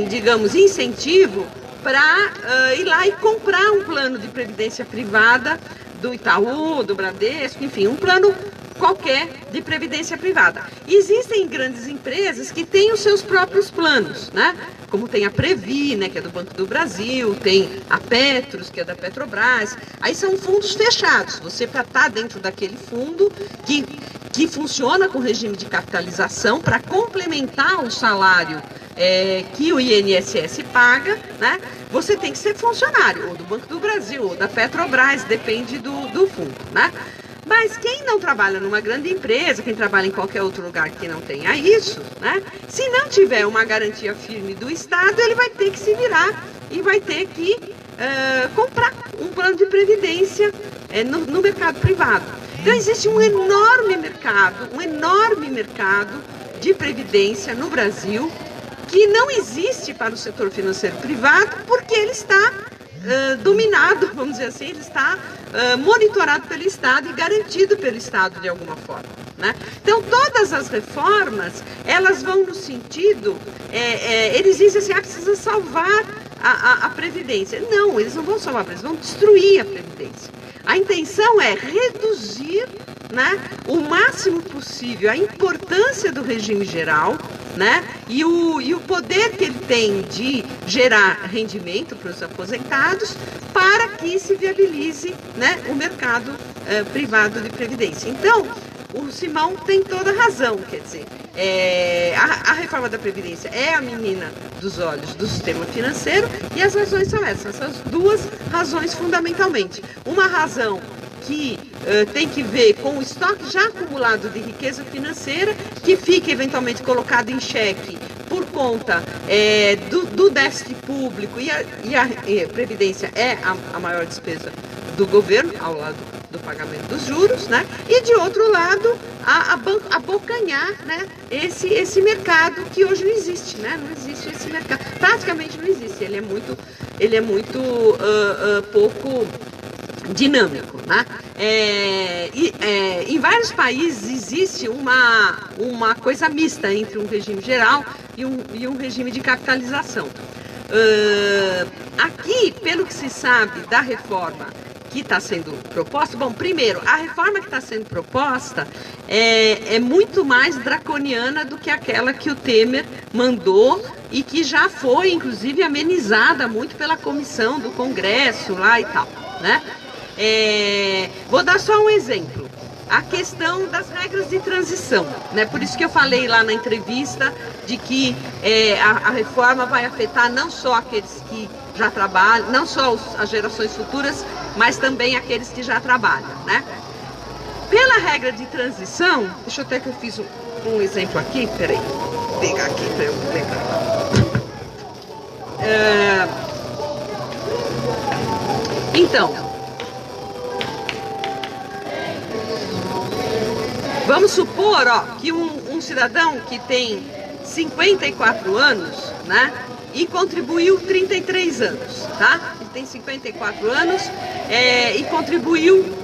digamos, incentivo para ir lá e comprar um plano de previdência privada do Itaú, do Bradesco, enfim, um plano qualquer de previdência privada. Existem grandes empresas que têm os seus próprios planos, né? Como tem a Previ, né, que é do Banco do Brasil, tem a Petros, que é da Petrobras. Aí são fundos fechados. Você, para estar dentro daquele fundo que funciona com regime de capitalização para complementar o salário que o INSS paga, né? Você tem que ser funcionário, ou do Banco do Brasil, ou da Petrobras, depende do fundo, né? Mas quem não trabalha numa grande empresa, quem trabalha em qualquer outro lugar que não tenha isso, né? Se não tiver uma garantia firme do Estado, ele vai ter que se virar e vai ter que comprar um plano de previdência no mercado privado. Então existe um enorme mercado de previdência no Brasil, que não existe para o setor financeiro privado, porque ele está dominado, vamos dizer assim, ele está monitorado pelo Estado e garantido pelo Estado de alguma forma, né? Então, todas as reformas, elas vão no sentido, eles dizem assim, precisa salvar a Previdência. Não, eles não vão salvar a Previdência, vão destruir a Previdência. A intenção é reduzir, né, o máximo possível a importância do regime geral, né, e o poder que ele tem de gerar rendimento para os aposentados, para que se viabilize, né, o mercado privado de previdência. Então, o Simão tem toda a razão, quer dizer, a reforma da Previdência é a menina dos olhos do sistema financeiro, e as razões são essas duas razões fundamentalmente. Uma razão que tem que ver com o estoque já acumulado de riqueza financeira, que fica eventualmente colocado em xeque por conta do déficit público, e a Previdência é a maior despesa do governo, ao lado do pagamento dos juros, né? E de outro lado, abocanhar, né, esse mercado que hoje não existe, né? Não existe esse mercado, praticamente não existe, ele é muito pouco dinâmico, né? Em vários países existe uma coisa mista entre um regime geral e um regime de capitalização. Aqui, pelo que se sabe da reforma que está sendo proposta, bom, primeiro, a reforma que está sendo proposta é muito mais draconiana do que aquela que o Temer mandou e que já foi, inclusive, amenizada muito pela comissão do Congresso lá e tal, né? Vou dar só um exemplo. A questão das regras de transição, né? Por isso que eu falei lá na entrevista de que a reforma vai afetar não só aqueles que já trabalham, não só as gerações futuras, mas também aqueles que já trabalham, né? Pela regra de transição, deixa eu até que eu fiz um exemplo aqui, peraí, vou pegar aqui para eu lembrar. Então, vamos supor, ó, que um cidadão que tem 54 anos, né, e contribuiu 33 anos, tá? Ele tem 54 anos e contribuiu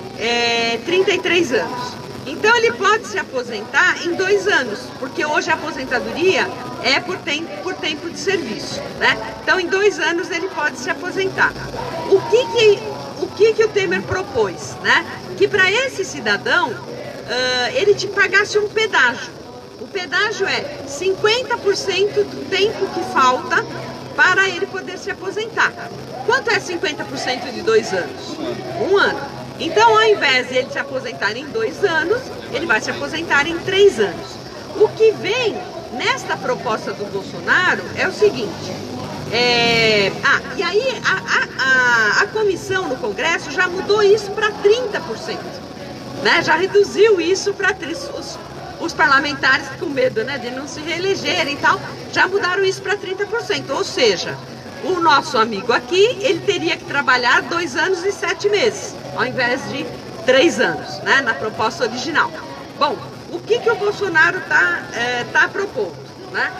33 anos. Então ele pode se aposentar em 2 anos, porque hoje a aposentadoria é por tempo de serviço, né? Então em 2 anos ele pode se aposentar. O que o Temer propôs, né? Que para esse cidadão ele te pagasse um pedágio. O pedágio é 50% do tempo que falta para ele poder se aposentar. Quanto é 50% de 2 anos? 1 ano. Então, ao invés de ele se aposentar em 2 anos, ele vai se aposentar em 3 anos. O que vem nesta proposta do Bolsonaro é o seguinte. E aí a comissão no Congresso já mudou isso para 30%. Né? Já reduziu isso para os parlamentares com medo, né, de não se reelegerem e tal, já mudaram isso para 30%. Ou seja, o nosso amigo aqui, ele teria que trabalhar 2 anos e 7 meses, ao invés de 3 anos, né, na proposta original. Bom, o que o Bolsonaro tá propondo, né?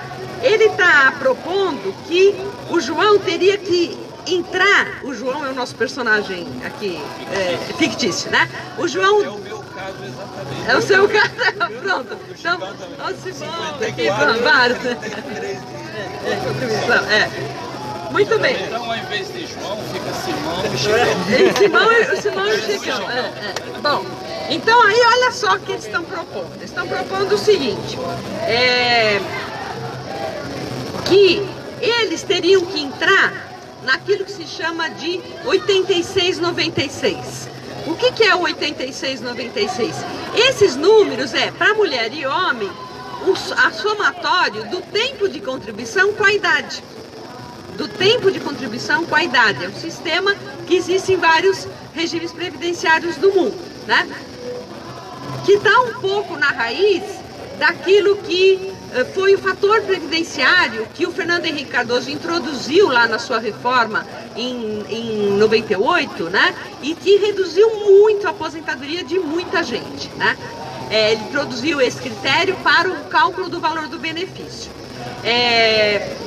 Ele está propondo que o João teria que entrar, o João é o nosso personagem aqui, fictício, né? O João... É o seu caso, pronto. Então, o Simão, aqui, vários. Muito bem. Então, ao invés de João, fica Simão e Chicão. Simão e Chicão. Bom, então aí olha só o que eles estão propondo. Eles estão propondo o seguinte, que eles teriam que entrar naquilo que se chama de 86-96. O que é o 86-96? Esses números para mulher e homem, a somatório do tempo de contribuição com a idade. Do tempo de contribuição com a idade. É um sistema que existe em vários regimes previdenciários do mundo, né? Que está um pouco na raiz daquilo que foi o fator previdenciário que o Fernando Henrique Cardoso introduziu lá na sua reforma em 98, né? E que reduziu muito a aposentadoria de muita gente, né? Ele introduziu esse critério para o cálculo do valor do benefício.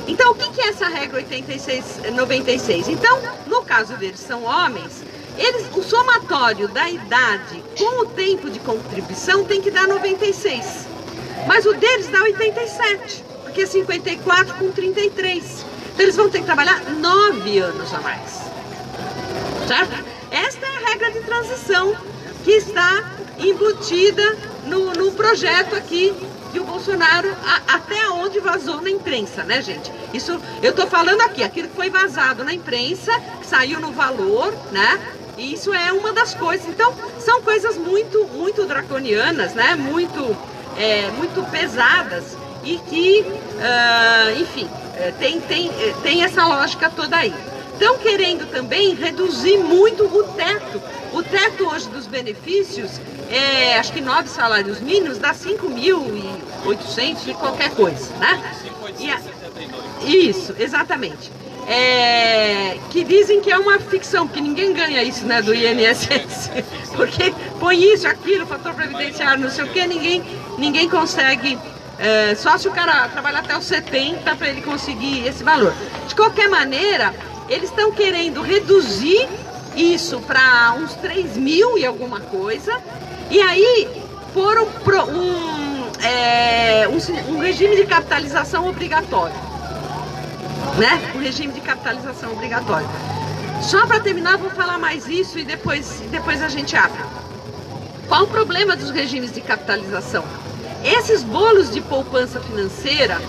Então, o que é essa regra 86-96? Então, no caso deles, são homens, o somatório da idade com o tempo de contribuição tem que dar 96. Mas o deles dá 87, porque é 54 com 33. Então eles vão ter que trabalhar 9 anos a mais. Certo? Esta é a regra de transição que está embutida no projeto aqui que o Bolsonaro, até onde vazou na imprensa, né, gente? Isso eu estou falando aqui, aquilo que foi vazado na imprensa, que saiu no Valor, né? E isso é uma das coisas. Então, são coisas muito draconianas, né? Muito pesadas e que, enfim, tem essa lógica toda aí. Estão querendo também reduzir muito o teto. O teto hoje dos benefícios é, acho que 9 salários mínimos, dá 5.800 e qualquer coisa, né? Isso, exatamente. Que dizem que é uma ficção, porque ninguém ganha isso, né, do INSS, porque põe isso, aquilo, fator previdenciário, não sei o que, ninguém consegue, só se o cara trabalhar até os 70 para ele conseguir esse valor. De qualquer maneira, eles estão querendo reduzir isso para uns 3 mil e alguma coisa, e aí pôr um regime de capitalização obrigatório. Né? O regime de capitalização obrigatório. Só para terminar, vou falar mais isso e depois a gente abre. Qual o problema dos regimes de capitalização? Esses bolos de poupança financeira,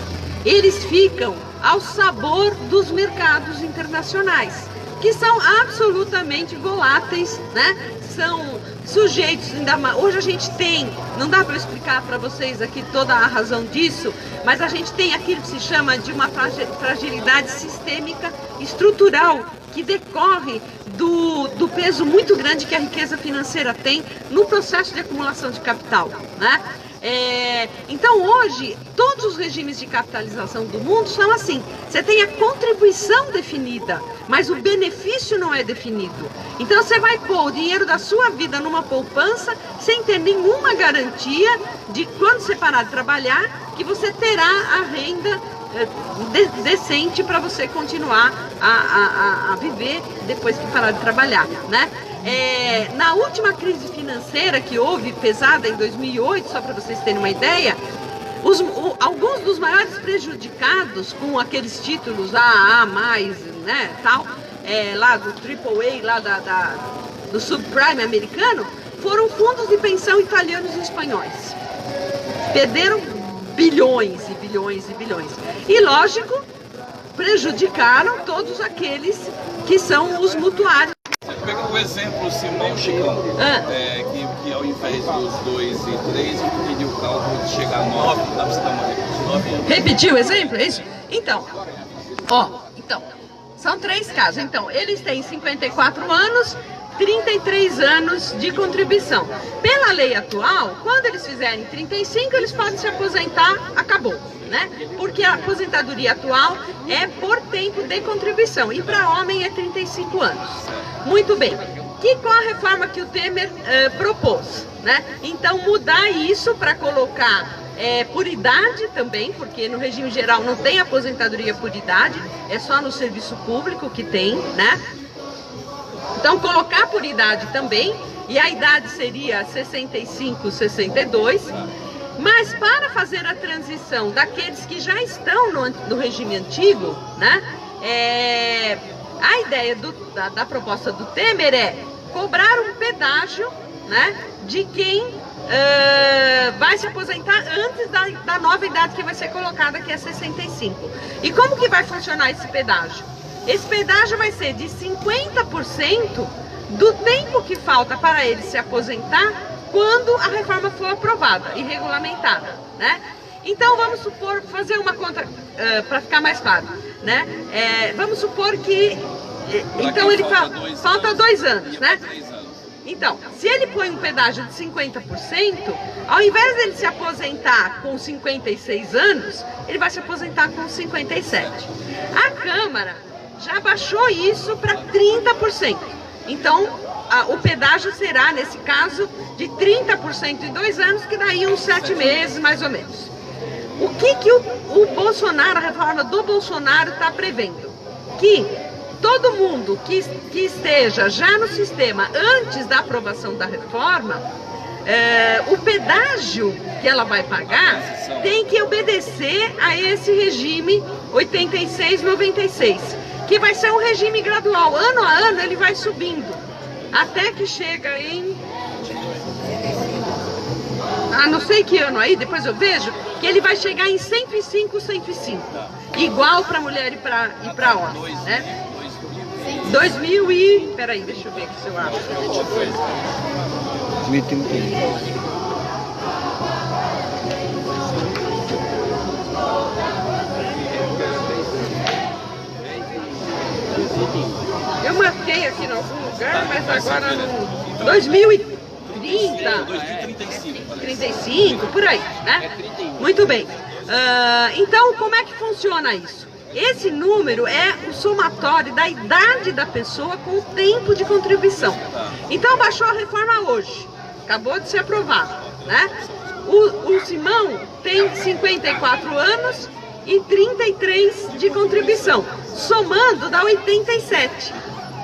eles ficam ao sabor dos mercados internacionais, que são absolutamente voláteis, né? São sujeitos, ainda mais, hoje a gente tem, não dá para explicar para vocês aqui toda a razão disso, mas a gente tem aquilo que se chama de uma fragilidade sistêmica estrutural, que decorre do peso muito grande que a riqueza financeira tem no processo de acumulação de capital, né? Então hoje, todos os regimes de capitalização do mundo são assim, você tem a contribuição definida, mas o benefício não é definido. Então você vai pôr o dinheiro da sua vida numa poupança sem ter nenhuma garantia de quando você parar de trabalhar, que você terá a renda decente para você continuar a viver depois que parar de trabalhar, né? Na última crise financeira que houve, pesada, em 2008, só para vocês terem uma ideia, alguns dos maiores prejudicados com aqueles títulos AA+, né, tal, lá do AAA, lá do subprime americano, foram fundos de pensão italianos e espanhóis. Perderam bilhões e bilhões e bilhões. E, lógico, prejudicaram todos aqueles que são os mutuários. Pega o exemplo Simão Chicão, que ao invés dos 2 e 3, eu pedi o cálculo de chegar a 9, dá pra você dar uma de 9 anos. Repetiu o exemplo? É isso? Então, são 3 casos. Então, eles têm 54 anos, 33 anos de contribuição. Pela lei atual, quando eles fizerem 35, eles podem se aposentar, acabou, né? Porque a aposentadoria atual é por tempo de contribuição e para homem é 35 anos. Muito bem. Qual a reforma que o Temer propôs, né? Então mudar isso para colocar por idade também, porque no regime geral não tem aposentadoria por idade, é só no serviço público que tem, né? Então colocar por idade também, e a idade seria 65, 62, mas para fazer a transição daqueles que já estão no regime antigo, né? A ideia da proposta do Temer é cobrar um pedágio, né, de quem vai se aposentar antes da nova idade que vai ser colocada, que é 65. E como que vai funcionar esse pedágio? Esse pedágio vai ser de 50% do tempo que falta para ele se aposentar quando a reforma for aprovada e regulamentada, né? Então vamos supor, fazer uma conta para ficar mais claro, né? Vamos supor que então ele falta 2 anos, né? Então, se ele põe um pedágio de 50%, ao invés dele se aposentar com 56 anos, ele vai se aposentar com 57. A Câmara já baixou isso para 30%. Então, o pedágio será, nesse caso, de 30% em 2 anos, que daí uns 7 meses, mais ou menos. O que o Bolsonaro, a reforma do Bolsonaro está prevendo? Que todo mundo que esteja já no sistema antes da aprovação da reforma, o pedágio que ela vai pagar tem que obedecer a esse regime 86-96, que vai ser um regime gradual. Ano a ano ele vai subindo, até que chega em... não sei que ano aí, depois eu vejo, que ele vai chegar em 105, 105. Igual para mulher e para homem, né? 2000 e... Peraí, deixa eu ver aqui se eu acho. 2031. Eu marquei aqui em alguns lugar, mas agora no 2030, 35, por aí, né? Muito bem. Então, como é que funciona isso? Esse número é o somatório da idade da pessoa com o tempo de contribuição. Então, baixou a reforma hoje, acabou de ser aprovado, né? O Simão tem 54 anos e 33 de contribuição. Somando dá 87.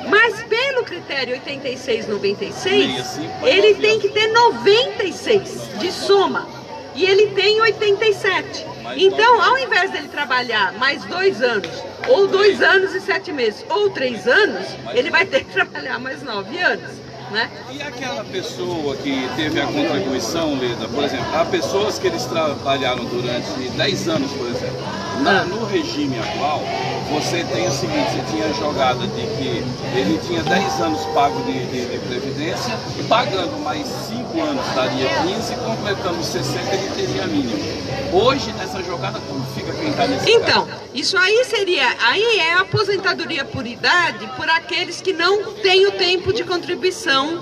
Mas pelo critério 86-96, ele tem que ter 96 de soma. E ele tem 87. Então, ao invés dele trabalhar mais 2 anos, ou 2 anos e 7 meses, ou 3 anos, ele vai ter que trabalhar mais 9 anos. Né? E aquela pessoa que teve a contribuição, Leda, por exemplo, há pessoas que eles trabalharam durante 10 anos, por exemplo. No regime atual, você tem o seguinte, você tinha a jogada de que ele tinha 10 anos pago de previdência, e pagando mais 5 anos daria 15, completando 60 ele teria mínimo. Hoje, nessa jogada, como fica quem está nesse Então, caso? isso aí aí é a aposentadoria por idade por aqueles que não têm o tempo de contribuição,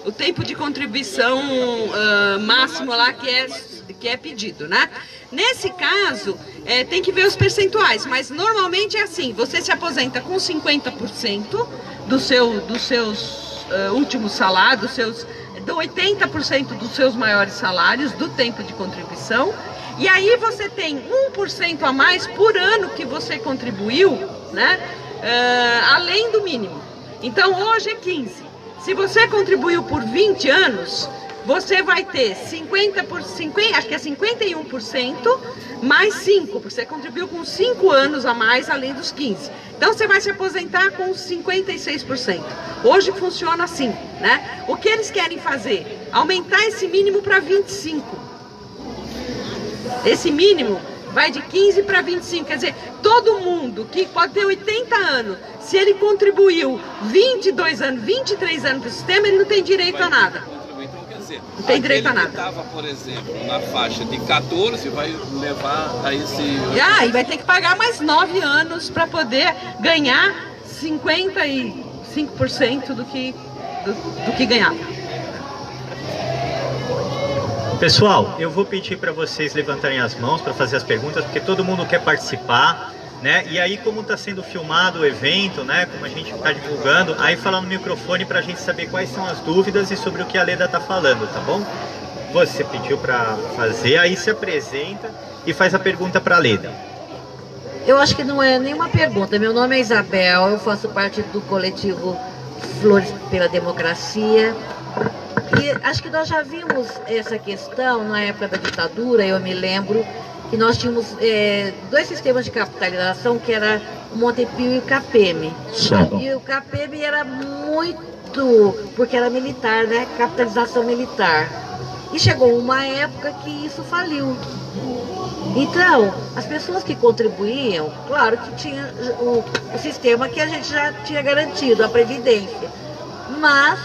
o tempo de contribuição máximo lá que é pedido, né? Nesse caso, tem que ver os percentuais, mas normalmente é assim, você se aposenta com 50% dos seus últimos salários, do 80% dos seus maiores salários, do tempo de contribuição, e aí você tem 1% a mais por ano que você contribuiu, né? Além do mínimo. Então hoje é 15. Se você contribuiu por 20 anos, você vai ter 50%, acho que é 51%, mais 5%, porque você contribuiu com 5 anos a mais, além dos 15%. Então você vai se aposentar com 56%. Hoje funciona assim, né? O que eles querem fazer? Aumentar esse mínimo para 25%. Esse mínimo vai de 15 para 25, quer dizer, todo mundo que pode ter 80 anos, se ele contribuiu 22 anos, 23 anos para o sistema, ele não tem direito a nada. Não tem direito a nada. Aquele que estava, por exemplo, na faixa de 14, vai levar a esse... E vai ter que pagar mais 9 anos para poder ganhar 55% do que ganhava. Pessoal, eu vou pedir para vocês levantarem as mãos para fazer as perguntas, porque todo mundo quer participar, né? E aí, como está sendo filmado o evento, né? Como a gente está divulgando, aí fala no microfone para a gente saber quais são as dúvidas e sobre o que a Leda está falando, tá bom? Você pediu para fazer, aí se apresenta e faz a pergunta para a Leda. Eu acho que não é nenhuma pergunta. Meu nome é Isabel, eu faço parte do coletivo Flores pela Democracia. E acho que nós já vimos essa questão na época da ditadura, eu me lembro que nós tínhamos 2 sistemas de capitalização, que era o Montepio e o CAPEM. E o CAPEM era muito, porque era militar, né? Capitalização militar. E chegou uma época que isso faliu. Então, as pessoas que contribuíam, claro que tinha o sistema que a gente já tinha garantido, a Previdência. Mas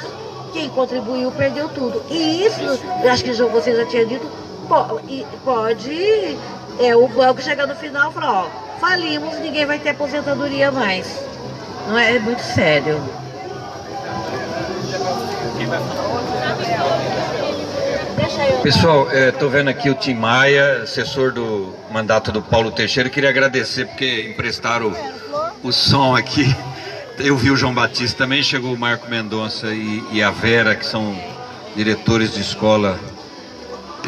quem contribuiu perdeu tudo. E isso, eu acho que você já tinha dito, pode o banco chegar no final e falar, ó, falimos, ninguém vai ter aposentadoria mais. Não é muito sério. Pessoal, estou vendo aqui o Tim Maia, assessor do mandato do Paulo Teixeira. Queria agradecer porque emprestaram o som aqui. Eu vi o João Batista também, chegou o Marco Mendonça e a Vera, que são diretores de escola,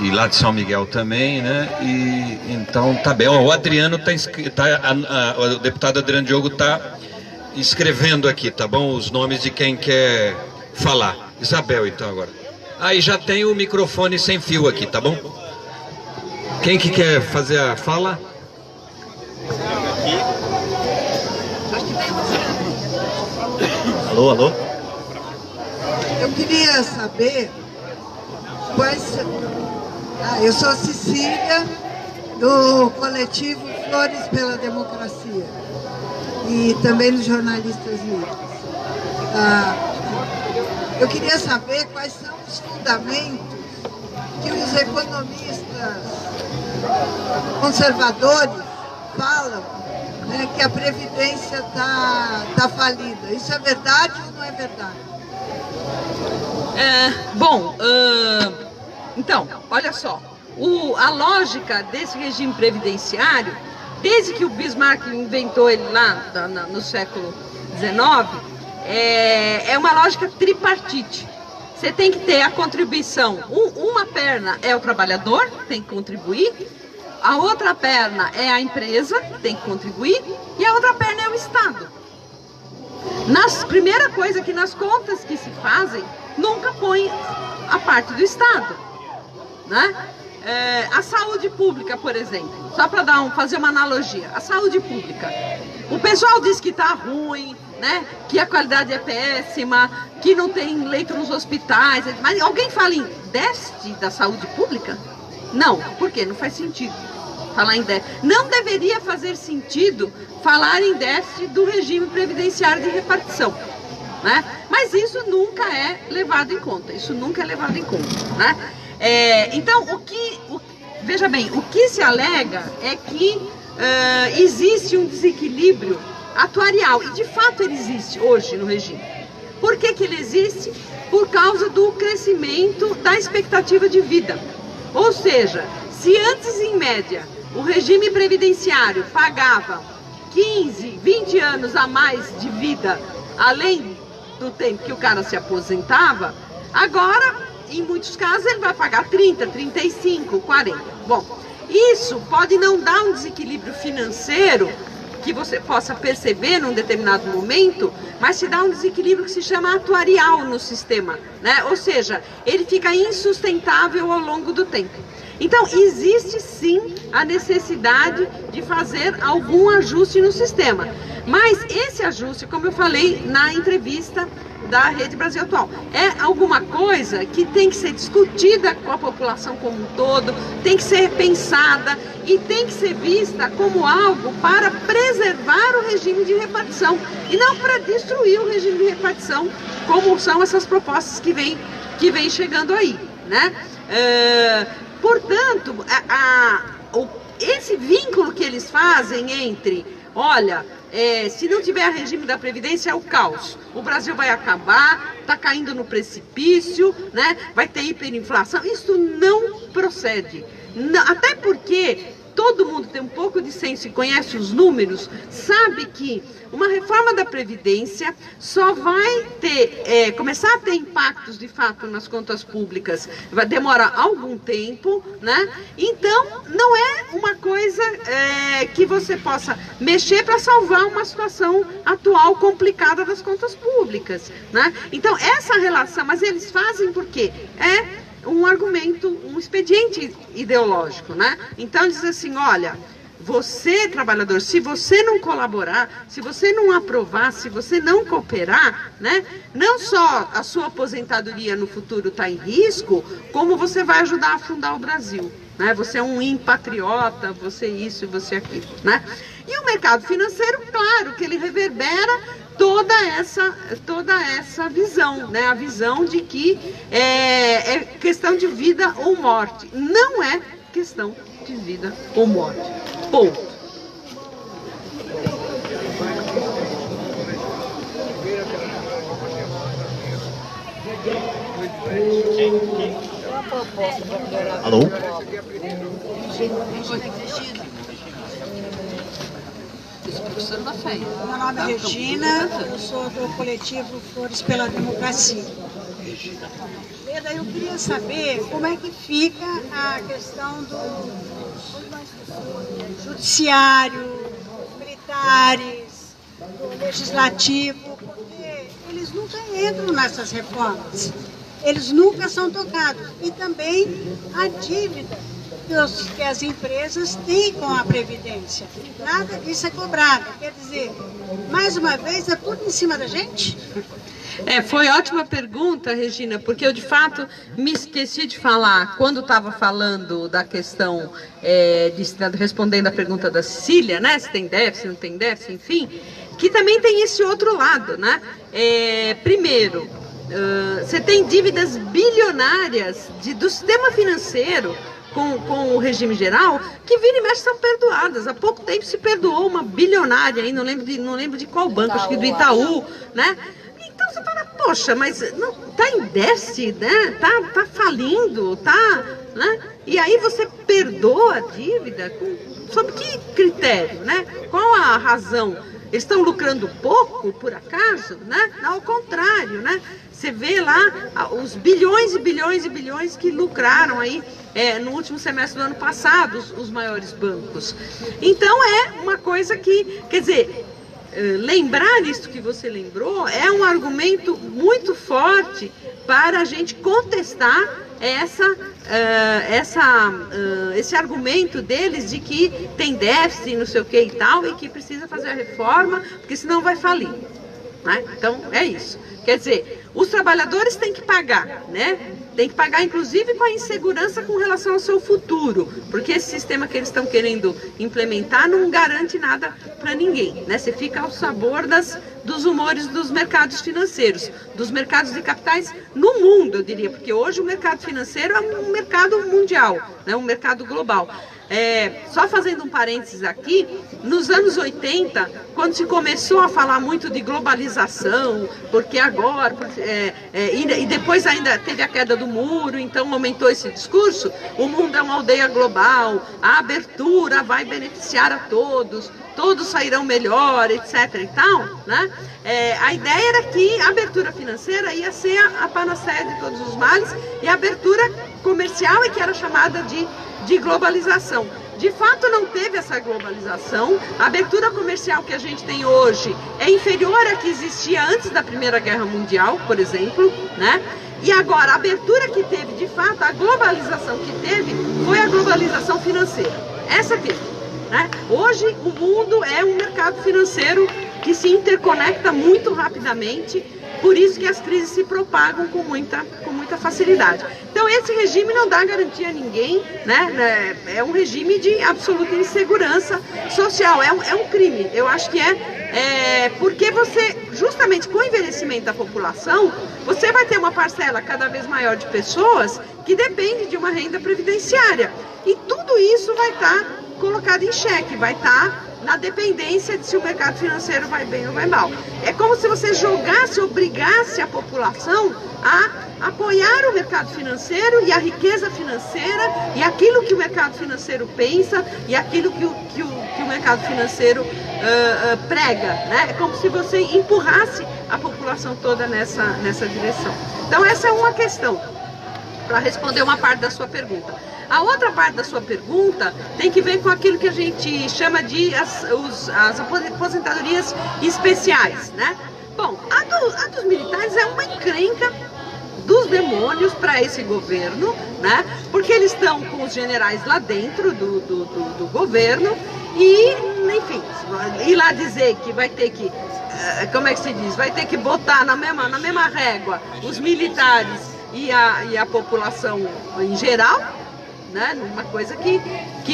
e lá de São Miguel também, né? E então tá bem. O Adriano o deputado Adriano Diogo tá escrevendo aqui, tá bom? Os nomes de quem quer falar. Isabel, então, agora. Aí já tem o microfone sem fio aqui, tá bom? Quem que quer fazer a fala? Alô, alô? Eu queria saber quais... eu sou Cecília, do coletivo Flores pela Democracia e também dos Jornalistas Livres. Eu queria saber quais são os fundamentos que os economistas conservadores falam né, que a Previdência tá falida. Isso é verdade ou não é verdade? Então, olha só, a lógica desse regime previdenciário, desde que o Bismarck inventou ele lá no século XIX, é uma lógica tripartite. Você tem que ter a contribuição, uma perna é o trabalhador, tem que contribuir, a outra perna é a empresa, tem que contribuir, e a outra perna é o Estado. Primeira coisa que nas contas que se fazem, nunca põe a parte do Estado, né? A saúde pública, por exemplo, só para fazer uma analogia, a saúde pública, o pessoal diz que está ruim, né? Que a qualidade é péssima, que não tem leito nos hospitais, mas alguém fala em déficit da saúde pública? Não, por quê? Não faz sentido falar em déficit. Não deveria fazer sentido falar em déficit do regime previdenciário de repartição, né? Mas isso nunca é levado em conta, né? Então, veja bem, o que se alega é que existe um desequilíbrio atuarial, e de fato ele existe hoje no regime. Por que ele existe? Por causa do crescimento da expectativa de vida. Ou seja, se antes, em média, o regime previdenciário pagava 15, 20 anos a mais de vida, além do tempo que o cara se aposentava, agora, em muitos casos, ele vai pagar 30, 35, 40. Bom, isso pode não dar um desequilíbrio financeiro que você possa perceber num determinado momento, mas se dá um desequilíbrio que se chama atuarial no sistema, né? Ou seja, ele fica insustentável ao longo do tempo. Então, existe sim a necessidade de fazer algum ajuste no sistema. Mas esse ajuste, como eu falei na entrevista da Rede Brasil Atual, é alguma coisa que tem que ser discutida com a população como um todo, tem que ser repensada e tem que ser vista como algo para preservar o regime de repartição e não para destruir o regime de repartição, como são essas propostas que vem chegando aí, né? Portanto, esse vínculo que eles fazem entre, olha, se não tiver regime da Previdência é o caos, o Brasil vai acabar, está caindo no precipício, né? Vai ter hiperinflação, isso não procede, até porque todo mundo tem um pouco de senso e conhece os números, sabe que uma reforma da Previdência só vai começar a ter impactos de fato nas contas públicas, vai demorar algum tempo, né? Então, não é uma coisa que você possa mexer para salvar uma situação atual complicada das contas públicas, né? Então, essa relação, mas eles fazem por quê? Um argumento, um expediente ideológico, né? Então, diz assim, olha, você, trabalhador, se você não colaborar, se você não aprovar, se você não cooperar, né, não só a sua aposentadoria no futuro está em risco, como você vai ajudar a afundar o Brasil, né? Você é um impatriota, você isso e você aquilo, né? E o mercado financeiro, claro, que ele reverbera toda essa visão, né? A visão de que é questão de vida ou morte. Não é questão de vida ou morte. Ponto. Alô? Meu nome é Regina, eu sou do coletivo Flores pela Democracia. Leda, eu queria saber como é que fica a questão do judiciário, militares, do legislativo, porque eles nunca entram nessas reformas, eles nunca são tocados. E também a dívida que as empresas têm com a Previdência. Nada disso é cobrado. Quer dizer, mais uma vez, é tudo em cima da gente? Foi ótima pergunta, Regina, porque eu de fato me esqueci de falar, quando estava falando da questão, respondendo a pergunta da Cecília, né, se tem déficit, se não tem déficit, enfim, que também tem esse outro lado, né? Primeiro, você tem dívidas bilionárias do sistema financeiro com o regime geral, que vira e mexe são perdoadas. Há pouco tempo se perdoou uma bilionária aí, não lembro de qual banco, acho que do Itaú, né? Então você fala, poxa, mas não, tá em déficit, né? Tá falindo, tá, né? E aí você perdoa a dívida sob que critério, né? Qual a razão? Eles estão lucrando pouco, por acaso, né? Não, ao contrário, né? Você vê lá os bilhões e bilhões e bilhões que lucraram aí no último semestre do ano passado, os maiores bancos. Então é uma coisa que, quer dizer, lembrar isso que você lembrou é um argumento muito forte para a gente contestar esse argumento deles de que tem déficit, não sei o que e tal, e que precisa fazer a reforma, porque senão vai falir, né? Então é isso. Quer dizer, os trabalhadores têm que pagar, né? Tem que pagar, inclusive, com a insegurança com relação ao seu futuro, porque esse sistema que eles estão querendo implementar não garante nada para ninguém, né? Você fica ao sabor dos humores dos mercados financeiros, dos mercados de capitais no mundo, eu diria, porque hoje o mercado financeiro é um mercado mundial, né? Um mercado global. Só fazendo um parênteses aqui, nos anos 80, quando se começou a falar muito de globalização, porque agora, e depois ainda teve a queda do muro, então aumentou esse discurso, o mundo é uma aldeia global, a abertura vai beneficiar a todos, todos sairão melhor, etc. e tal, né? A ideia era que a abertura financeira ia ser a panaceia de todos os males, e a abertura comercial é que era chamada de globalização. De fato, não teve essa globalização. A abertura comercial que a gente tem hoje é inferior à que existia antes da Primeira Guerra Mundial, por exemplo, né? E agora, a abertura que teve, de fato, a globalização que teve, foi a globalização financeira. Essa teve, né? Hoje, o mundo é um mercado financeiro que se interconecta muito rapidamente, por isso que as crises se propagam com muita facilidade. Então esse regime não dá garantia a ninguém, né? É um regime de absoluta insegurança social, é um crime. Eu acho que porque você, justamente com o envelhecimento da população, você vai ter uma parcela cada vez maior de pessoas que depende de uma renda previdenciária. E tudo isso vai estar colocado em xeque, vai estar na dependência de se o mercado financeiro vai bem ou vai mal. É como se você obrigasse a população a apoiar o mercado financeiro e a riqueza financeira e aquilo que o mercado financeiro pensa e aquilo que o mercado financeiro prega, né? É como se você empurrasse a população toda nessa direção. Então essa é uma questão, para responder uma parte da sua pergunta. A outra parte da sua pergunta tem que ver com aquilo que a gente chama de as aposentadorias especiais, né? Bom, a dos militares é uma encrenca dos demônios para esse governo, né? Porque eles estão com os generais lá dentro do governo e, enfim, ir lá dizer que vai ter que, como é que se diz? Vai ter que botar na mesma régua os militares e a população em geral, né? Uma coisa que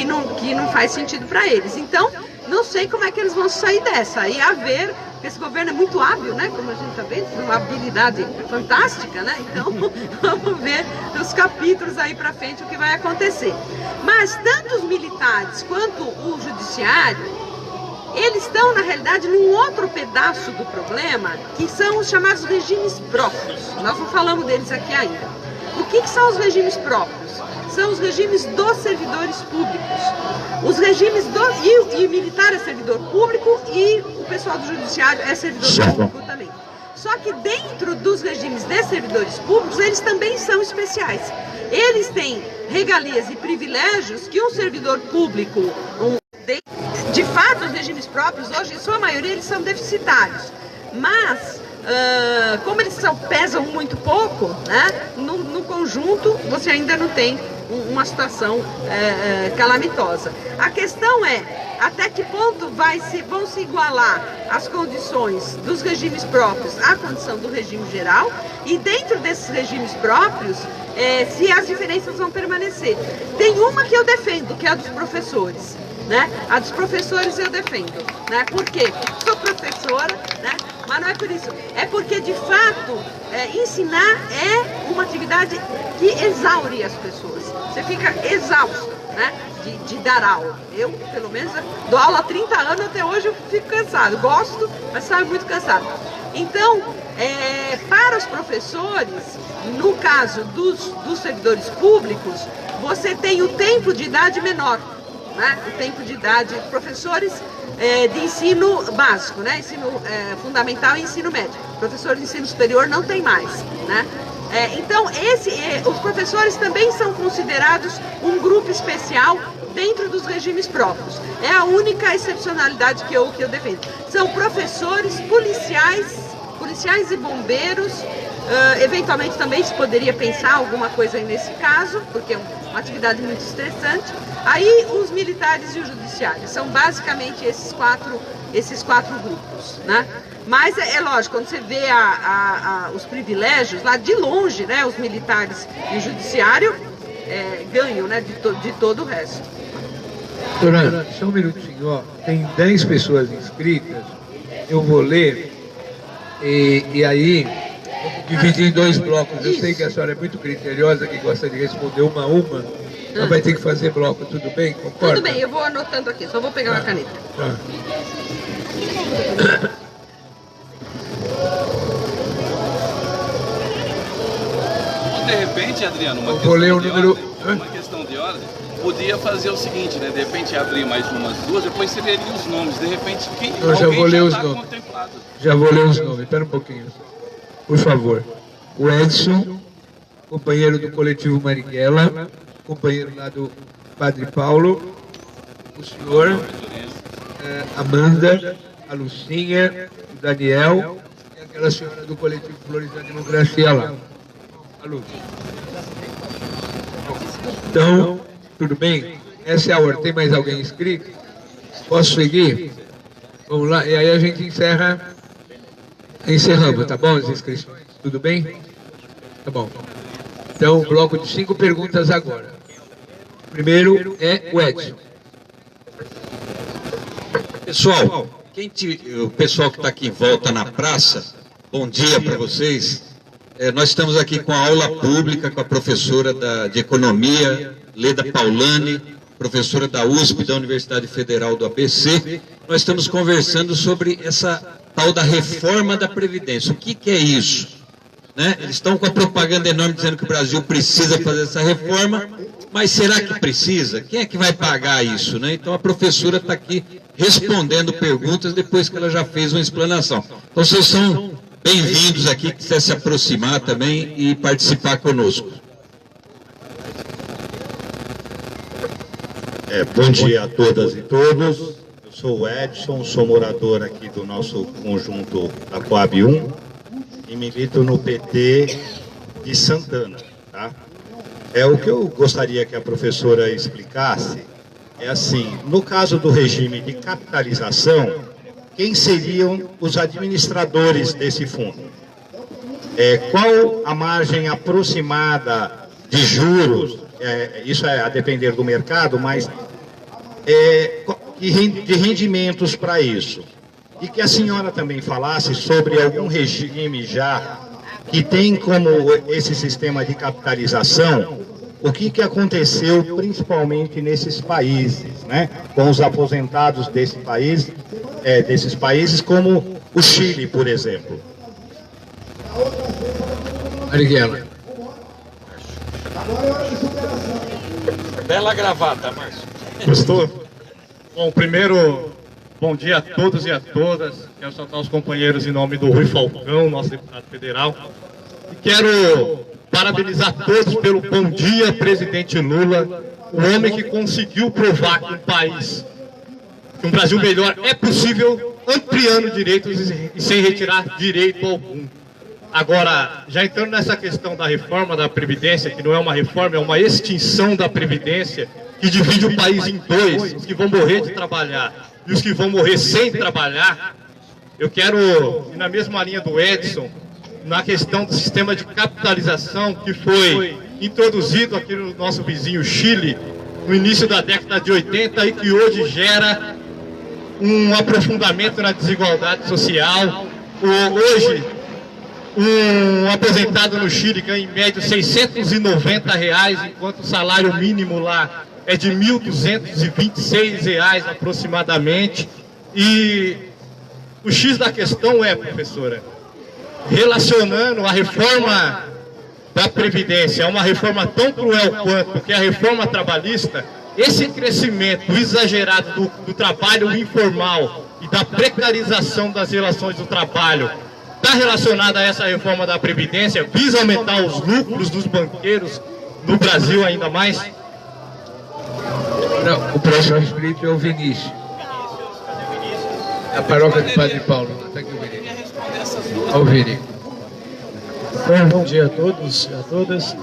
não faz sentido para eles. Então, não sei como é que eles vão sair dessa. E a ver, porque esse governo é muito hábil, né? Como a gente está vendo, uma habilidade fantástica, né? Então, vamos ver nos capítulos aí para frente o que vai acontecer. Mas tanto os militares quanto o judiciário, eles estão, na realidade, num outro pedaço do problema, que são os chamados regimes próprios. Nós não falamos deles aqui ainda. O que são os regimes próprios? São os regimes dos servidores públicos. Os regimes e o militar é servidor público e o pessoal do judiciário é servidor público também. Só que dentro dos regimes de servidores públicos, eles também são especiais. Eles têm regalias e privilégios que um servidor público, de fato, os regimes próprios, hoje, em sua maioria, eles são deficitários. Mas, como eles pesam muito pouco, né, no conjunto, você ainda não tem uma situação calamitosa. A questão é até que ponto vão se igualar as condições dos regimes próprios à condição do regime geral, e dentro desses regimes próprios, se as diferenças vão permanecer. Tem uma que eu defendo, que é a dos professores, né? A dos professores eu defendo, né? Por quê? Sou professora, né? Mas não é por isso, é porque de fato ensinar é uma atividade que exaure as pessoas. Você fica exausto, né, de dar aula. Eu, pelo menos, dou aula há 30 anos, até hoje eu fico cansado. Gosto, mas saio muito cansado. Então, para os professores, no caso dos servidores públicos, você tem o tempo de idade menor, né? O tempo de idade, professores de ensino básico, né? Ensino fundamental e ensino médio. Professores de ensino superior não tem mais, né? Então, os professores também são considerados um grupo especial dentro dos regimes próprios. É a única excepcionalidade que eu defendo. São professores, policiais e bombeiros. Eventualmente também se poderia pensar alguma coisa aí nesse caso, porque é uma atividade muito estressante. Aí os militares e o judiciário, são basicamente esses quatro grupos, né? Mas é lógico, quando você vê os privilégios, lá de longe, né, os militares e o judiciário ganham, né, de todo o resto. Doutora, só um minutinho, ó. Tem 10 pessoas inscritas, eu vou ler e aí dividir em 2 blocos. Eu sei que a senhora é muito criteriosa, que gosta de responder uma a uma, mas vai ter que fazer bloco, tudo bem? Concorda? Tudo bem, eu vou anotando aqui, só vou pegar uma caneta. Tá. De repente, Adriano, uma questão de ordem, podia fazer o seguinte, né? De repente abrir mais umas 2, depois você leria os nomes. De repente, eu já vou ler os nomes. Contemplado. Já vou ler os nomes, espera um pouquinho. Por favor. O Edson, companheiro do coletivo Marighella, companheiro lá do Padre Paulo, o senhor, Amanda, a Lucinha, o Daniel e aquela senhora do coletivo Flores da Democracia lá. A Luz. Então, tudo bem? Essa é a ordem. Tem mais alguém inscrito? Posso seguir? Vamos lá, e aí a gente encerramos, tá bom as inscrições? Tudo bem? Tá bom. Então, bloco de 5 perguntas agora. Primeiro é o Edson. Pessoal, o pessoal que está aqui em volta na praça, bom dia para vocês. Nós estamos aqui com a aula pública com a professora de Economia, Leda Paulani, professora da USP, da Universidade Federal do ABC. Nós estamos conversando sobre essa tal da reforma da Previdência. O que é isso? Né? Eles estão com a propaganda enorme dizendo que o Brasil precisa fazer essa reforma, mas será que precisa? Quem é que vai pagar isso? Né? Então a professora está aqui respondendo perguntas depois que ela já fez uma explanação. Então vocês são bem-vindos aqui, que quiser se aproximar também e participar conosco. Bom dia a todas e todos. Eu sou o Edson, sou morador aqui do nosso conjunto da Coab 1 e milito no PT de Santana. Tá? O que eu gostaria que a professora explicasse é assim, no caso do regime de capitalização, quem seriam os administradores desse fundo? Qual a margem aproximada de juros? Isso é a depender do mercado, mas de rendimentos para isso. E que a senhora também falasse sobre algum regime já que tem como esse sistema de capitalização, o que aconteceu principalmente nesses países, né? Com os aposentados desses países, como o Chile, por exemplo. Marighella. Bela gravata, Márcio. Gostou? Bom, primeiro, bom dia a todos e a todas. Quero saudar os companheiros em nome do Rui Falcão, nosso deputado federal. E quero parabenizar todos pelo bom dia, presidente Lula, o homem que conseguiu provar que um Brasil melhor é possível, ampliando direitos e sem retirar direito algum. Agora, já entrando nessa questão da reforma da Previdência, que não é uma reforma, é uma extinção da Previdência, que divide o país em 2, os que vão morrer de trabalhar e os que vão morrer sem trabalhar, eu quero ir na mesma linha do Edson, na questão do sistema de capitalização que foi introduzido aqui no nosso vizinho Chile, no início da década de 80 e que hoje gera um aprofundamento na desigualdade social. Hoje, Um aposentado no Chile ganha em média R$690, enquanto o salário mínimo lá é de R$1.226 aproximadamente. E o X da questão é, professora, relacionando a reforma da Previdência a uma reforma tão cruel quanto que a reforma trabalhista, esse crescimento exagerado do trabalho informal e da precarização das relações do trabalho está relacionado a essa reforma da Previdência, visa aumentar os lucros dos banqueiros no Brasil ainda mais? Não, o próximo inscrito é o Vinícius. A paróquia do Padre Paulo. Está aqui o Vinícius. Ao Vinícius. Bom dia a todos e a todas.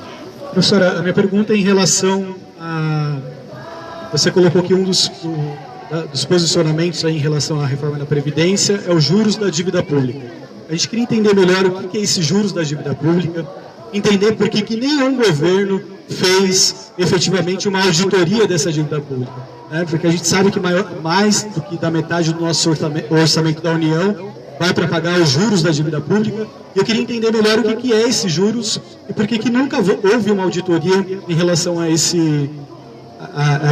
Professora, a minha pergunta é em relação a... Você colocou aqui um dos posicionamentos aí em relação à reforma da Previdência, é os juros da dívida pública. A gente queria entender melhor o que é esses juros da dívida pública, entender por que nenhum governo fez efetivamente uma auditoria dessa dívida pública. Né? Porque a gente sabe que mais do que da metade do nosso orçamento da União vai para pagar os juros da dívida pública. E eu queria entender melhor o que é esses juros e por que nunca houve uma auditoria em relação a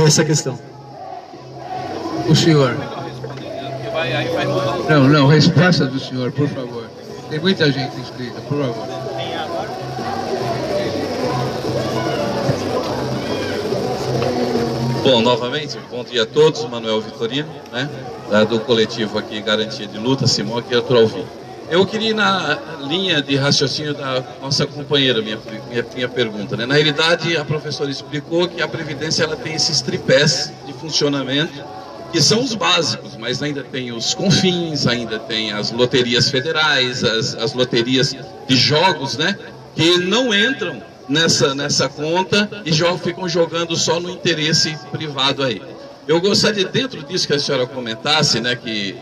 essa questão. O senhor. Não, resposta do senhor, por favor. Tem muita gente inscrita, por favor. Bom, novamente, bom dia a todos, Manuel Vitorino, né, do coletivo aqui Garantia de Luta, Simão aqui, Arthur Alvim. Eu queria ir na linha de raciocínio da nossa companheira, minha pergunta, né? Na realidade, a professora explicou que a Previdência ela tem esses tripés de funcionamento, que são os básicos, mas ainda tem os confins, ainda tem as loterias federais, as loterias de jogos, né, que não entram nessa conta e ficam jogando só no interesse privado aí. Eu gostaria, dentro disso que a senhora comentasse, né, que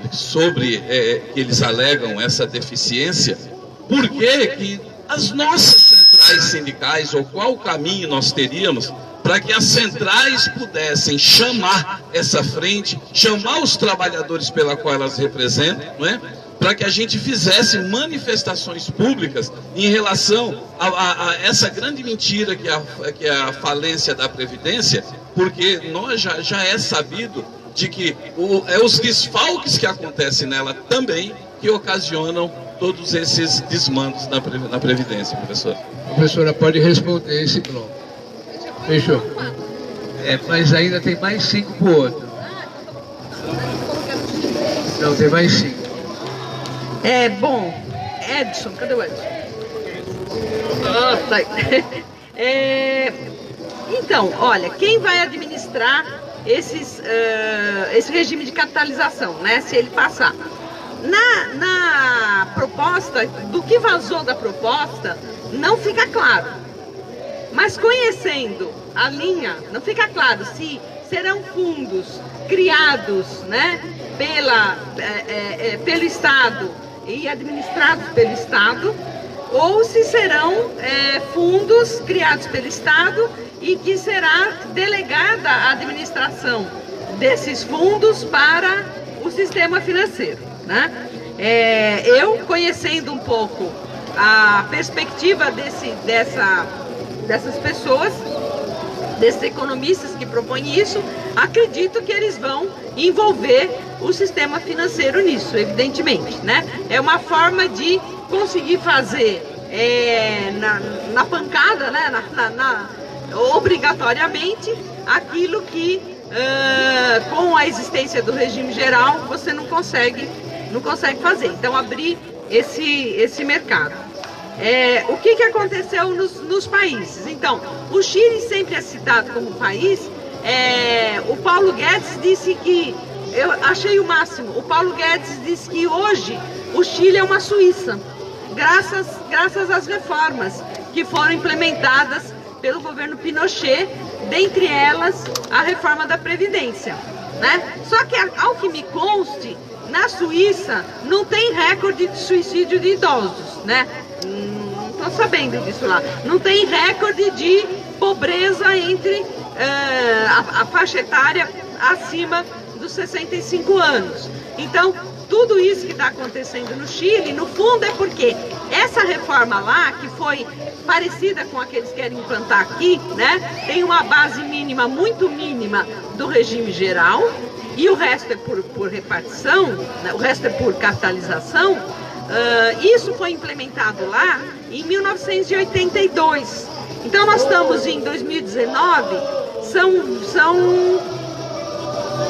eles alegam essa deficiência, por que as nossas centrais sindicais, ou qual caminho nós teríamos para que as centrais pudessem chamar essa frente, chamar os trabalhadores pela qual elas representam, não é? Para que a gente fizesse manifestações públicas em relação a essa grande mentira que é a falência da Previdência, porque nós já é sabido de que os desfalques que acontecem nela também que ocasionam todos esses desmandos na Previdência, professor. A professora pode responder esse bloco. Fechou. Mas ainda tem mais 5 para o outro. Não, tem mais 5. Bom, Edson, cadê o Edson? Tá aí. Então, olha, quem vai administrar esse regime de capitalização, né, se ele passar? Na proposta, do que vazou da proposta, não fica claro. Mas conhecendo a linha, não fica claro se serão fundos criados, né, pelo Estado e administrados pelo Estado, ou se serão fundos criados pelo Estado e que será delegada a administração desses fundos para o sistema financeiro, né? Eu, conhecendo um pouco a perspectiva dessas pessoas, desses economistas que propõem isso, acredito que eles vão envolver o sistema financeiro nisso, evidentemente, né? É uma forma de conseguir fazer na pancada, né? Obrigatoriamente, aquilo que com a existência do regime geral você não consegue fazer. Então, abrir esse mercado. O que aconteceu nos países? Então, o Chile sempre é citado como país. O Paulo Guedes disse que, eu achei o máximo, o Paulo Guedes disse que hoje o Chile é uma Suíça, graças às reformas que foram implementadas pelo governo Pinochet, dentre elas a reforma da Previdência, né? Só que, ao que me conste, na Suíça não tem recorde de suicídio de idosos, né? Não estou sabendo disso lá. Não tem recorde de pobreza entre a faixa etária acima dos 65 anos. Então, tudo isso que está acontecendo no Chile, no fundo é porque essa reforma lá, que foi parecida com a que eles querem implantar aqui, né, tem uma base mínima, muito mínima do regime geral, e o resto é por repartição, né, o resto é por capitalização. Isso foi implementado lá em 1982. Então nós estamos em 2019, são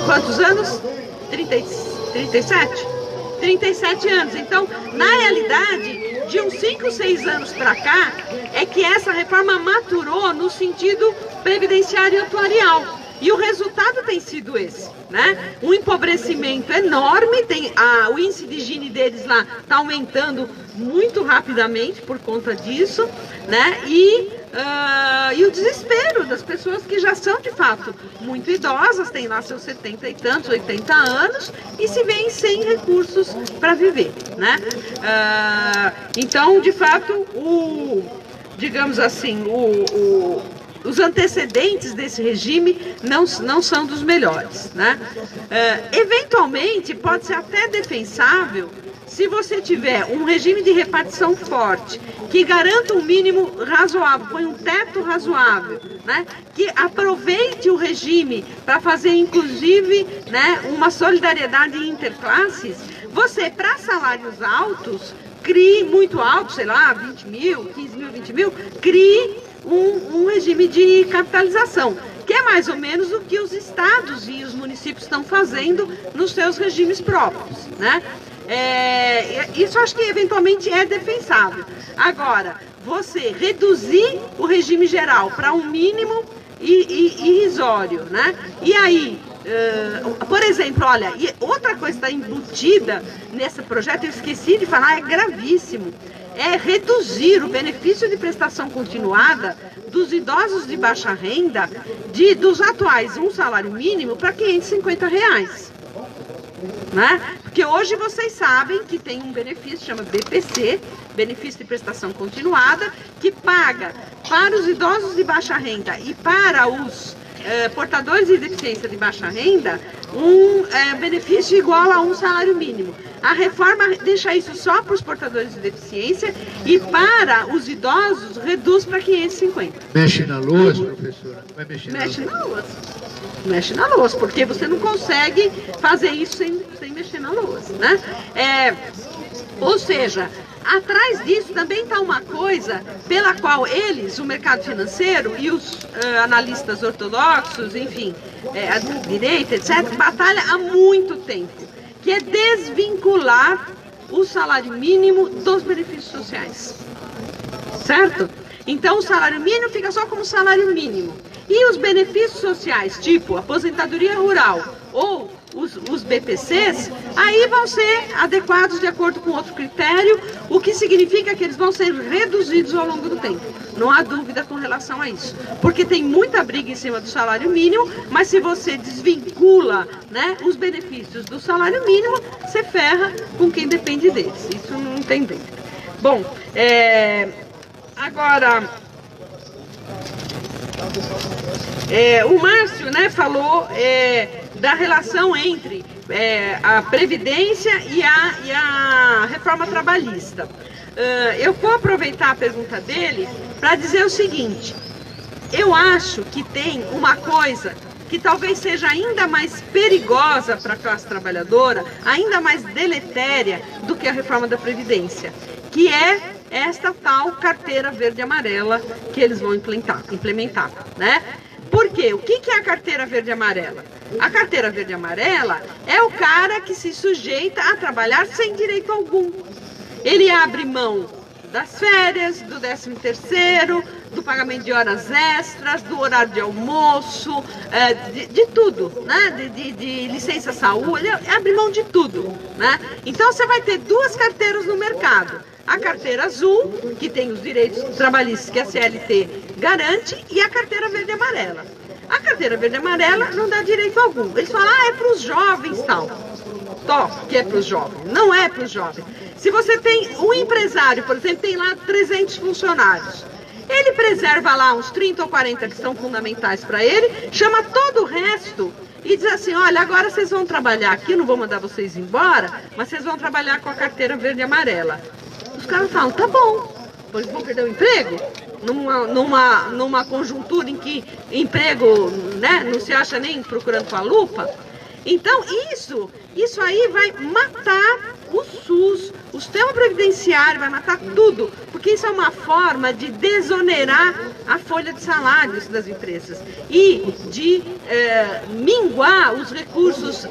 quantos anos? 37? 37 anos. Então, na realidade, de uns 5, 6 anos para cá, é que essa reforma maturou no sentido previdenciário e atuarial. E o resultado tem sido esse, né? Um empobrecimento enorme, o índice de Gini deles lá está aumentando muito rapidamente por conta disso, né? E o desespero das pessoas que já são de fato muito idosas, têm lá seus 70 e tantos, 80 anos e se veem sem recursos para viver, né? Então, de fato, digamos assim, os antecedentes desse regime não são dos melhores, né? Eventualmente, pode ser até defensável se você tiver um regime de repartição forte, que garanta um mínimo razoável, põe um teto razoável, né? Que aproveite o regime para fazer, inclusive, né, uma solidariedade interclasses, você, para salários altos, crie muito altos, sei lá, 20 mil, 15 mil, 20 mil, crie um regime de capitalização, que é mais ou menos o que os estados e os municípios estão fazendo nos seus regimes próprios, né? Isso acho que eventualmente é defensável. Agora, você reduzir o regime geral para um mínimo irrisório, né? E aí, por exemplo, olha, e outra coisa que está embutida nesse projeto, eu esqueci de falar, é gravíssimo, é reduzir o benefício de prestação continuada dos idosos de baixa renda, dos atuais um salário mínimo para R$550. Né? Porque hoje vocês sabem que tem um benefício, chama BPC, benefício de prestação continuada, que paga para os idosos de baixa renda e para os portadores de deficiência de baixa renda um benefício igual a um salário mínimo. A reforma deixa isso só para os portadores de deficiência e para os idosos reduz para 550. Mexe na louça, professora? Vai mexer na louça. Mexe na louça, porque você não consegue fazer isso sem mexer na louça, né? Ou seja, atrás disso também está uma coisa pela qual eles, o mercado financeiro e os analistas ortodoxos, enfim, a direita, etc., batalham há muito tempo, que é desvincular o salário mínimo dos benefícios sociais, certo? Então o salário mínimo fica só como salário mínimo. E os benefícios sociais, tipo aposentadoria rural ou os BPCs, aí vão ser adequados de acordo com outro critério, o que significa que eles vão ser reduzidos ao longo do tempo. Não há dúvida com relação a isso. Porque tem muita briga em cima do salário mínimo, mas se você desvincula, né, os benefícios do salário mínimo, você ferra com quem depende deles. Isso não tem dúvida. Bom, agora... o Márcio, né, falou da relação entre a Previdência e a reforma trabalhista. Eu vou aproveitar a pergunta dele para dizer o seguinte: eu acho que tem uma coisa que talvez seja ainda mais perigosa para a classe trabalhadora, ainda mais deletéria do que a reforma da Previdência, que é esta tal carteira verde e amarela que eles vão implementar, né? Por quê? O que é a carteira verde e amarela? A carteira verde e amarela é o cara que se sujeita a trabalhar sem direito algum. Ele abre mão das férias, do 13º, do pagamento de horas extras, do horário de almoço, de tudo, né? De licença saúde, ele abre mão de tudo, né? Então você vai ter duas carteiras no mercado. A carteira azul, que tem os direitos trabalhistas que a CLT garante, e a carteira verde e amarela. A carteira verde e amarela não dá direito algum. Eles falam, é para os jovens tal. Que é para os jovens. Não é para os jovens. Se você tem um empresário, por exemplo, tem lá 300 funcionários, Ele preserva lá uns 30 ou 40 que são fundamentais para ele, chama todo o resto e diz assim, olha, agora vocês vão trabalhar aqui, não vou mandar vocês embora, mas vocês vão trabalhar com a carteira verde e amarela. Os caras falam, tá bom, pois vão perder o emprego? Numa conjuntura em que emprego, né, não se acha nem procurando com a lupa. Então isso aí vai matar o SUS, o sistema previdenciário, vai matar tudo, porque isso é uma forma de desonerar a folha de salários das empresas e de minguar os recursos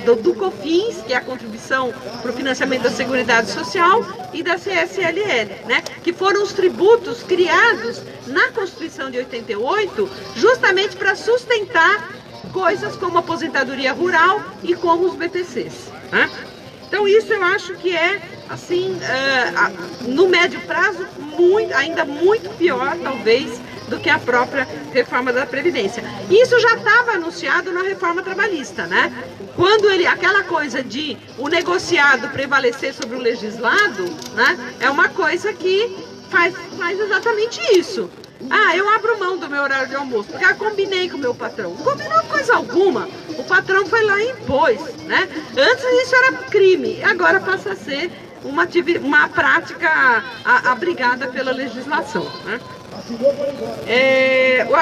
do COFINS, que é a contribuição para o financiamento da Seguridade Social, e da CSLL, né, que foram os tributos criados na Constituição de 88, justamente para sustentar coisas como a aposentadoria rural e como os BPCs, né? Então isso eu acho que é, assim, no médio prazo, ainda muito pior, talvez, do que a própria reforma da Previdência. Isso já estava anunciado na reforma trabalhista, né? Quando aquela coisa de o negociado prevalecer sobre o legislado, né, é uma coisa que faz exatamente isso. Ah, eu abro mão do meu horário de almoço, porque eu combinei com o meu patrão. Não combinou coisa alguma. O patrão foi lá e impôs, né? Antes isso era crime, agora passa a ser uma prática abrigada pela legislação, né?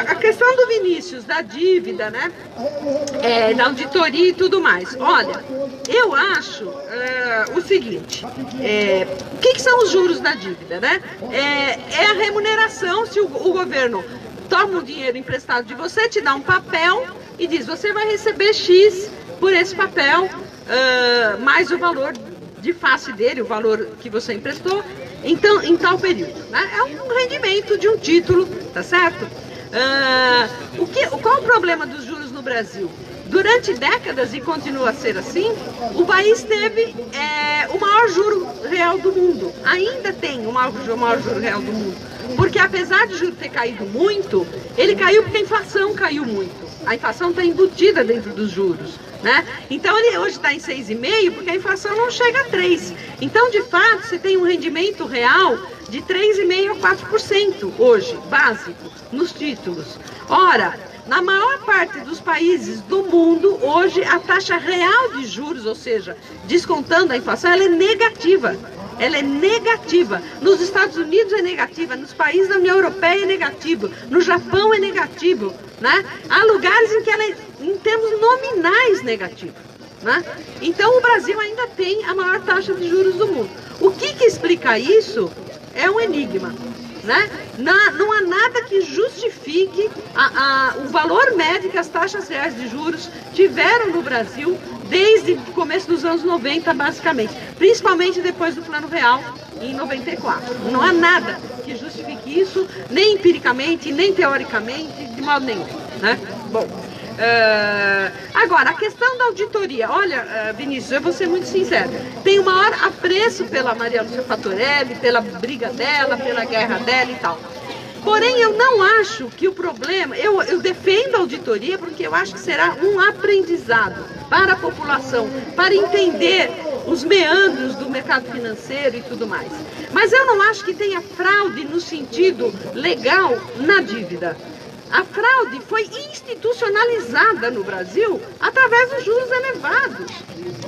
A questão do Vinícius, da dívida, né? Da auditoria e tudo mais. Olha, eu acho o seguinte, o que são os juros da dívida, né? É a remuneração. Se o governo toma o dinheiro emprestado de você, te dá um papel e diz, você vai receber X por esse papel, mais o valor de face dele, o valor que você emprestou, então, em tal período, né? É um rendimento de um título, tá certo? Qual o problema dos juros no Brasil? Durante décadas, e continua a ser assim, o país teve o maior juro real do mundo. Ainda tem o maior juro real do mundo. Porque apesar de o juro ter caído muito, ele caiu porque a inflação caiu muito. A inflação está embutida dentro dos juros, né? Então ele hoje está em 6,5% porque a inflação não chega a 3%. Então, de fato, você tem um rendimento real de 3,5% a 4% hoje, básico, nos títulos. Ora, na maior parte dos países do mundo, hoje a taxa real de juros, ou seja, descontando a inflação, ela é negativa. Ela é negativa. Nos Estados Unidos é negativa, nos países da União Europeia é negativo, no Japão é negativo, né? Há lugares em que ela é, em termos nominais, negativa, né? Então o Brasil ainda tem a maior taxa de juros do mundo. O que explica isso é um enigma, né? Não há nada que justifique o valor médio que as taxas reais de juros tiveram no Brasil desde o começo dos anos 90, basicamente, principalmente depois do Plano Real, em 94. Não há nada que justifique isso, nem empiricamente, nem teoricamente, de modo nenhum, né? Bom, agora, a questão da auditoria. Olha, Vinícius, eu vou ser muito sincero, tenho o maior apreço pela Maria Lúcia Fattorelli, pela briga dela, pela guerra dela e tal. Porém, eu não acho que o problema, eu defendo a auditoria porque eu acho que será um aprendizado para a população, para entender os meandros do mercado financeiro e tudo mais. Mas eu não acho que tenha fraude no sentido legal na dívida. A fraude foi institucionalizada no Brasil através dos juros elevados.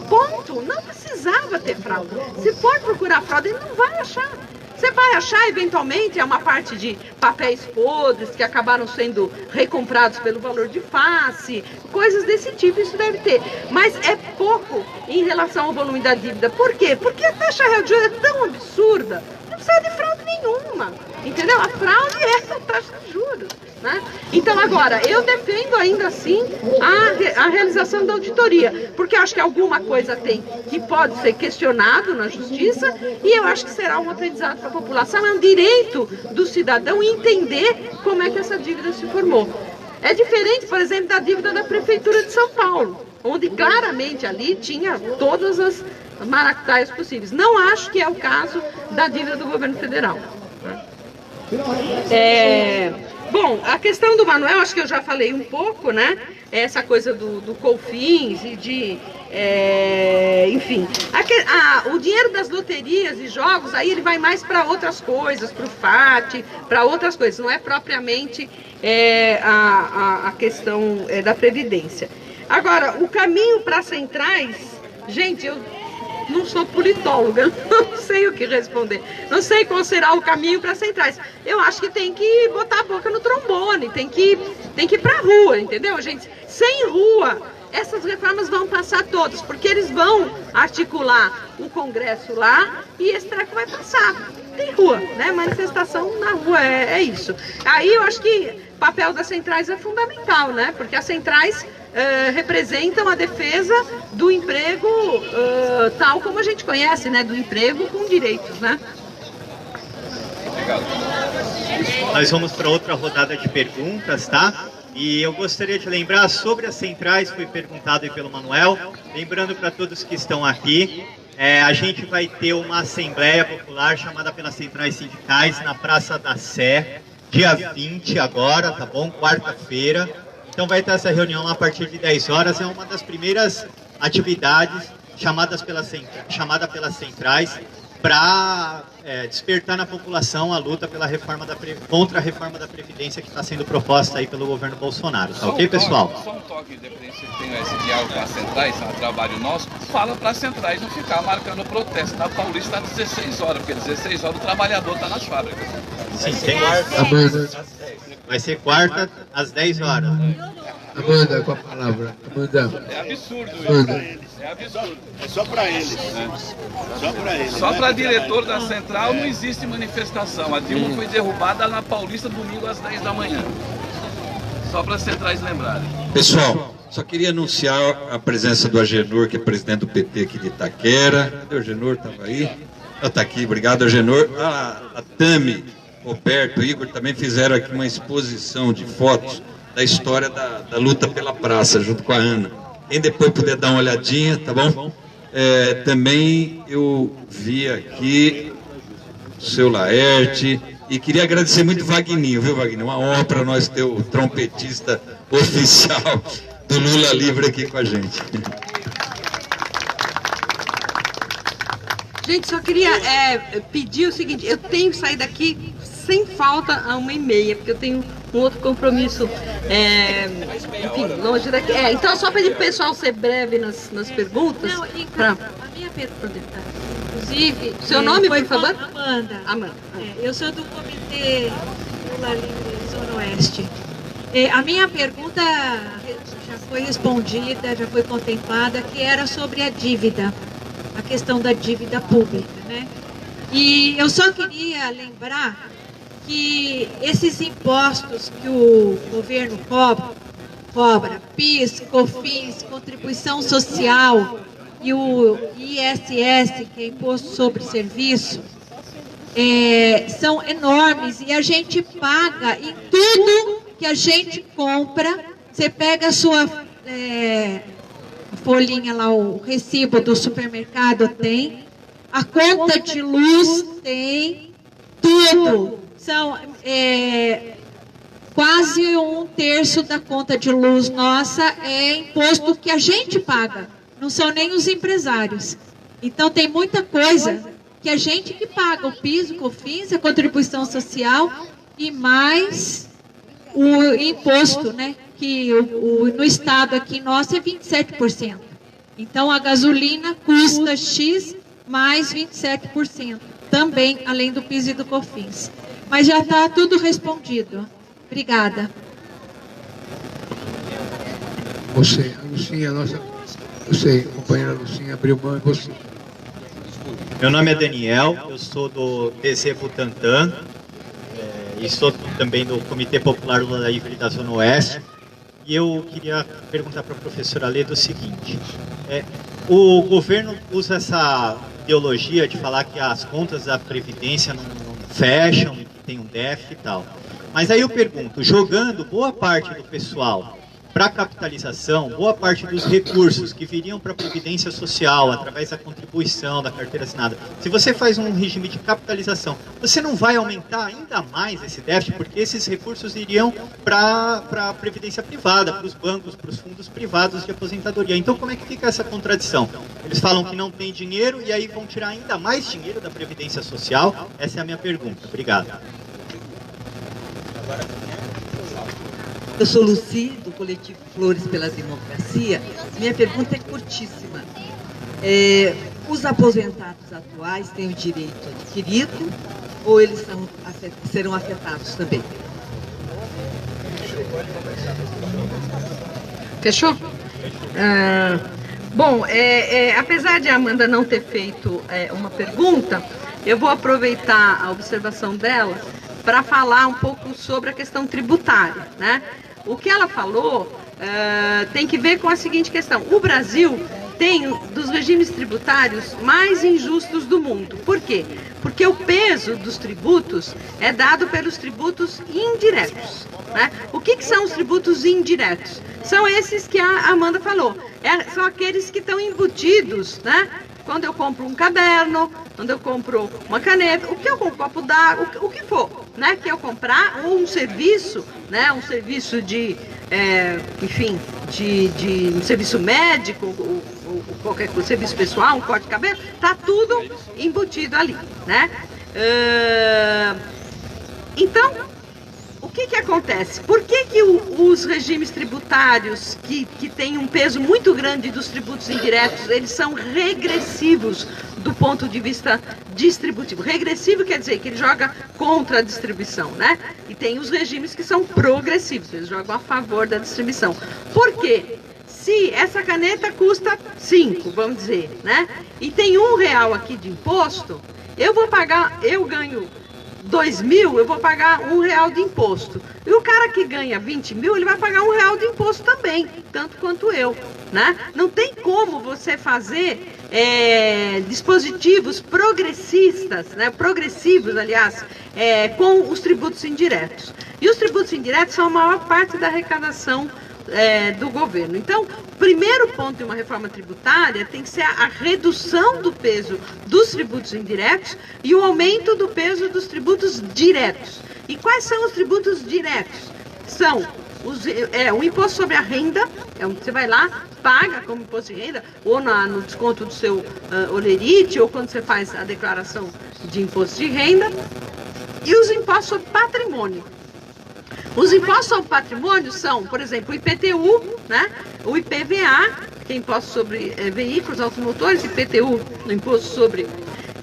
Ponto. Não precisava ter fraude. Se for procurar fraude, ele não vai achar. Você vai achar, eventualmente, uma parte de papéis podres que acabaram sendo recomprados pelo valor de face, coisas desse tipo, isso deve ter. Mas é pouco em relação ao volume da dívida. Por quê? Porque a taxa real de juros é tão absurda, não precisa de fraude nenhuma, entendeu? A fraude é a taxa de juros, né? Então, agora, eu defendo ainda assim a realização da auditoria, porque acho que alguma coisa tem que pode ser questionado na justiça e eu acho que será um aprendizado para a população, é um direito do cidadão entender como é que essa dívida se formou. É diferente, por exemplo, da dívida da Prefeitura de São Paulo, onde claramente ali tinha todas as maracutaias possíveis. Não acho que é o caso da dívida do governo federal. Bom, a questão do Manuel, acho que eu já falei um pouco, né? Essa coisa do Cofins e de... enfim, o dinheiro das loterias e jogos, aí ele vai mais para outras coisas, para o FAT, para outras coisas, não é propriamente a questão da Previdência. Agora, o caminho para centrais, gente, eu não sou politóloga, não sei o que responder, não sei qual será o caminho para centrais. Eu acho que tem que botar a boca no trombone, tem que ir para a rua, entendeu, gente? Sem rua, essas reformas vão passar todas, porque eles vão articular o Congresso lá e esse treco vai passar. Tem rua, né? Manifestação na rua, é isso. Aí eu acho que o papel das centrais é fundamental, né? Porque as centrais representam a defesa do emprego tal como a gente conhece, né? Do emprego com direitos, né? Nós vamos para outra rodada de perguntas, tá? E eu gostaria de lembrar sobre as centrais, foi perguntado aí pelo Manuel. Lembrando para todos que estão aqui, a gente vai ter uma assembleia popular chamada pelas centrais sindicais na Praça da Sé, dia 20 agora, tá bom? Quarta-feira. Então vai ter essa reunião lá a partir de 10 horas, é uma das primeiras atividades chamada pelas centrais para despertar na população a luta pela contra a reforma da Previdência que está sendo proposta aí pelo governo Bolsonaro. Tá ok, pessoal? Só um toque, independente se tem esse diálogo com as centrais, é um trabalho nosso, fala para as centrais não ficar marcando protesto na Paulista às 16 horas, porque às 16 horas o trabalhador está nas fábricas. Sim, tem. Vai ser quarta às 10 horas. Amanda, com a palavra. Amanda. É absurdo Amanda. isso. É absurdo. É só para eles. Só para eles. Só para diretor da central não existe manifestação. A Dilma foi derrubada na Paulista domingo às 10 da manhã. Só para as centrais lembrarem. Pessoal, só queria anunciar a presença do Agenor, que é presidente do PT aqui de Itaquera. Cadê o Agenor? Estava aí. Está aqui, obrigado, Agenor. A Tami, Roberto, Igor também fizeram aqui uma exposição de fotos da história da luta pela praça, junto com a Ana. Quem depois puder dar uma olhadinha, tá bom? Também eu vi aqui o seu Laerte e queria agradecer muito o Vagninho, viu, Vagninho? Uma honra para nós ter o trompetista oficial do Lula Livre aqui com a gente. Gente, só queria pedir o seguinte, eu tenho que sair daqui sem falta a 1h30, porque eu tenho um outro compromisso, enfim, longe daqui. Então, só pedir para o pessoal ser breve nas perguntas. Não, a minha pergunta, inclusive... Seu nome, por favor? Amanda. Amanda. Eu sou do Comitê Lula Livre Zona Oeste. A minha pergunta já foi respondida, já foi contemplada, que era sobre a dívida, a questão da dívida pública, né? E eu só queria lembrar que esses impostos que o governo cobra, PIS, COFINS, contribuição social e o ISS, que é Imposto sobre Serviço, são enormes e a gente paga em tudo que a gente compra. Você pega a sua folhinha lá, o recibo do supermercado tem, a conta de luz tem, tudo. São quase 1/3 da conta de luz nossa é imposto que a gente paga, não são nem os empresários. Então tem muita coisa que a gente que paga, o PIS, o COFINS, a contribuição social e mais o imposto, né? Que no estado aqui nosso é 27%. Então a gasolina custa X mais 27%, também além do PIS e do COFINS. Mas já está tudo respondido. Obrigada. Você, a Lucinha, você, companheira Lucinha, abriu mão e você. Meu nome é Daniel, eu sou do DC Butantan e sou também do Comitê Popular Lula Livre da Zona Oeste. E eu queria perguntar para a professora Leda o seguinte: o governo usa essa ideologia de falar que as contas da Previdência não fecham, que tem um déficit e tal. Mas aí eu pergunto, jogando boa parte do pessoal para capitalização, boa parte dos recursos que viriam para a Previdência Social, através da contribuição, da carteira assinada, se você faz um regime de capitalização, você não vai aumentar ainda mais esse déficit, porque esses recursos iriam para a Previdência privada, para os bancos, para os fundos privados de aposentadoria. Então, como é que fica essa contradição? Eles falam que não tem dinheiro e aí vão tirar ainda mais dinheiro da Previdência Social? Essa é a minha pergunta. Obrigado. Eu sou Luci, do coletivo Flores pela Democracia. Minha pergunta é curtíssima. Os aposentados atuais têm o direito adquirido ou eles serão afetados também? Fechou? Bom, apesar de a Amanda não ter feito uma pergunta, eu vou aproveitar a observação dela para falar um pouco sobre a questão tributária, né? O que ela falou tem que ver com a seguinte questão. O Brasil tem dos regimes tributários mais injustos do mundo. Por quê? Porque o peso dos tributos é dado pelos tributos indiretos, né? O que são os tributos indiretos? São esses que a Amanda falou. São aqueles que estão embutidos, né? Quando eu compro um caderno, quando eu compro uma caneta, o que eu compro, um copo d'água, o que for, né? Que eu comprar, ou um serviço, né? Um serviço de, enfim, de um serviço médico, ou qualquer coisa, serviço pessoal, um corte de cabelo, tá tudo embutido ali, né? Então, o que acontece? Por que os regimes tributários que têm um peso muito grande dos tributos indiretos, eles são regressivos do ponto de vista distributivo? Regressivo quer dizer que ele joga contra a distribuição, né? E tem os regimes que são progressivos, eles jogam a favor da distribuição. Por quê? Se essa caneta custa 5, vamos dizer, né? E tem R$1 aqui de imposto, eu ganho 2.000, eu vou pagar R$1 de imposto. E o cara que ganha 20.000, ele vai pagar R$1 de imposto também, tanto quanto eu, né? Não tem como você fazer dispositivos progressistas, né? Progressivos, aliás, com os tributos indiretos. E os tributos indiretos são a maior parte da arrecadação do governo. Então, o primeiro ponto de uma reforma tributária tem que ser a redução do peso dos tributos indiretos e o aumento do peso dos tributos diretos. E quais são os tributos diretos? São o imposto sobre a renda, você vai lá, paga como imposto de renda, ou no desconto do seu olerite, ou quando você faz a declaração de imposto de renda, e os impostos sobre patrimônio. Os impostos sobre patrimônio são, por exemplo, o IPTU, né? O IPVA, que é imposto sobre veículos, automotores, IPTU, o imposto sobre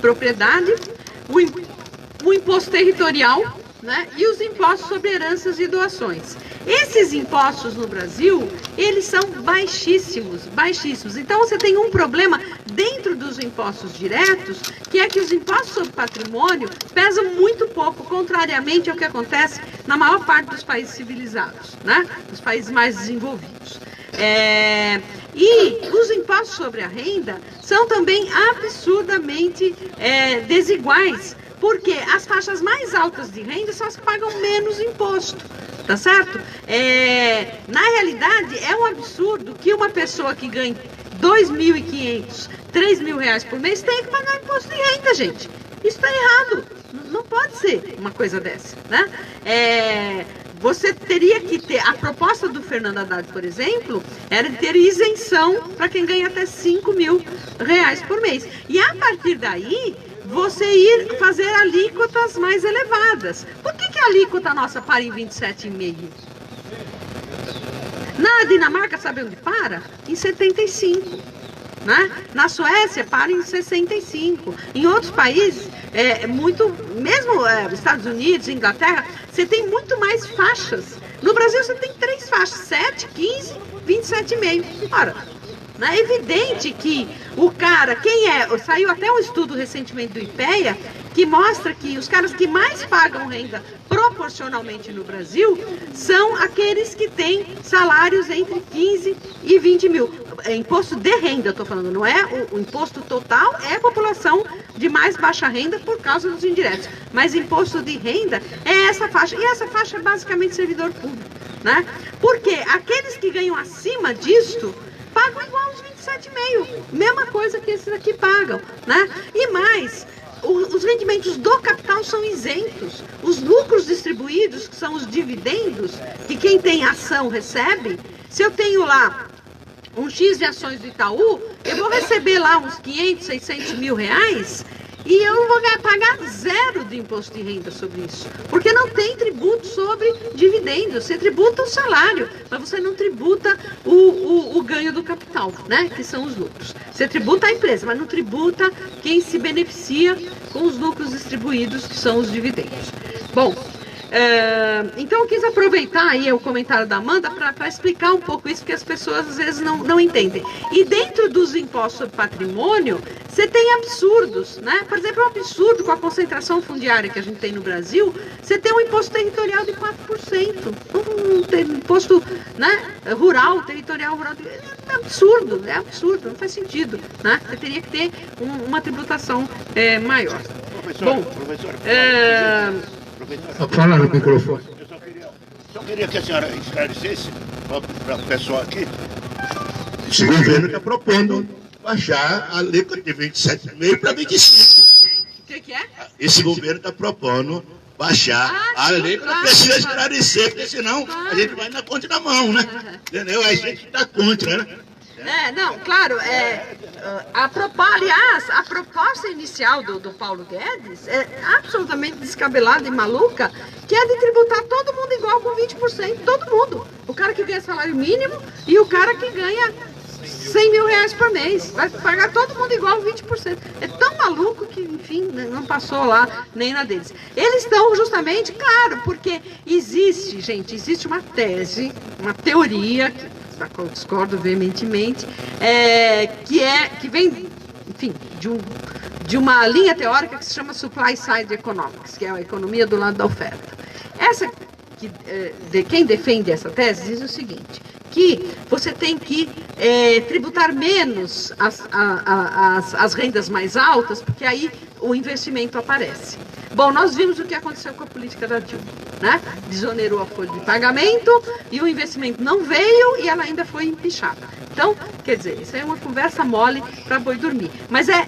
propriedade, o imposto territorial, né? E os impostos sobre heranças e doações. Esses impostos no Brasil, eles são baixíssimos, baixíssimos. Então você tem um problema dentro dos impostos diretos, que é que os impostos sobre patrimônio pesam muito pouco, contrariamente ao que acontece na maior parte dos países civilizados, né? Dos países mais desenvolvidos. E os impostos sobre a renda são também absurdamente desiguais, porque as faixas mais altas de renda são as que pagam menos imposto, tá certo? Na realidade, é um absurdo que uma pessoa que ganha R$2.500, R$3.000 por mês tenha que pagar imposto de renda, gente. Isso está errado. Não pode ser uma coisa dessa, né? Você teria que ter, a proposta do Fernando Haddad, por exemplo, era de ter isenção para quem ganha até R$5.000 por mês. E a partir daí, você ir fazer alíquotas mais elevadas. Por que a alíquota nossa para em 27,5%? Na Dinamarca, sabe onde para? Em 75%. Né? Na Suécia, para em 65%. Em outros países, mesmo Estados Unidos, Inglaterra, você tem muito mais faixas. No Brasil, você tem 3 faixas, 7, 15, 27,5%. Ora, é evidente que o cara, saiu até um estudo recentemente do IPEA, que mostra que os caras que mais pagam renda proporcionalmente no Brasil são aqueles que têm salários entre 15 e 20 mil. Imposto de renda, eu estou falando, não é o imposto total, é a população de mais baixa renda por causa dos indiretos. Mas imposto de renda é essa faixa, e essa faixa é basicamente servidor público. né? Porque aqueles que ganham acima disto pagam igual aos 27,5, mesma coisa que esses aqui pagam, né? E mais, os rendimentos do capital são isentos. Os lucros distribuídos, que são os dividendos, que quem tem ação recebe, se eu tenho lá um X de ações do Itaú, eu vou receber lá uns 500, 600 mil reais e eu não vou pagar zero de imposto de renda sobre isso, porque não tem tributo sobre dividendos. Você tributa o salário, mas você não tributa o ganho do capital, né? Que são os lucros. Você tributa a empresa, mas não tributa quem se beneficia com os lucros distribuídos, que são os dividendos. Bom, então eu quis aproveitar aí o comentário da Amanda para explicar um pouco isso, porque as pessoas às vezes não entendem. E dentro dos impostos sobre patrimônio, você tem absurdos, né? Por exemplo, um absurdo com a concentração fundiária que a gente tem no Brasil, você tem um imposto territorial de 4%, um imposto, né, rural, territorial, rural, é absurdo, não faz sentido, né? Você teria que ter uma tributação maior. Bom, Fala no microfone. Só queria que a senhora esclarecesse para o pessoal aqui. Esse governo está propondo baixar a alíquota de 27,5 para 25. O que é? Esse governo está propondo baixar a alíquota. Claro, precisa esclarecer, porque senão a gente vai na contramão, né? Entendeu? A gente está contra, né? Não, claro, aliás, a proposta inicial do Paulo Guedes é absolutamente descabelada e maluca, que é de tributar todo mundo igual com 20%, todo mundo. O cara que ganha salário mínimo e o cara que ganha 100 mil reais por mês. Vai pagar todo mundo igual 20%. É tão maluco que, enfim, não passou lá nem na deles. Eles estão justamente, claro, porque existe, gente, existe uma tese, uma teoria, da qual eu discordo veementemente, que vem, enfim, de uma linha teórica que se chama Supply Side Economics, que é a economia do lado da oferta. Quem defende essa tese diz o seguinte, que você tem que tributar menos as rendas mais altas, porque aí o investimento aparece. Bom, nós vimos o que aconteceu com a política da Dilma, né? Desonerou a folha de pagamento e o investimento não veio e ela ainda foi empichada. Então, quer dizer, isso é uma conversa mole para boi dormir. Mas é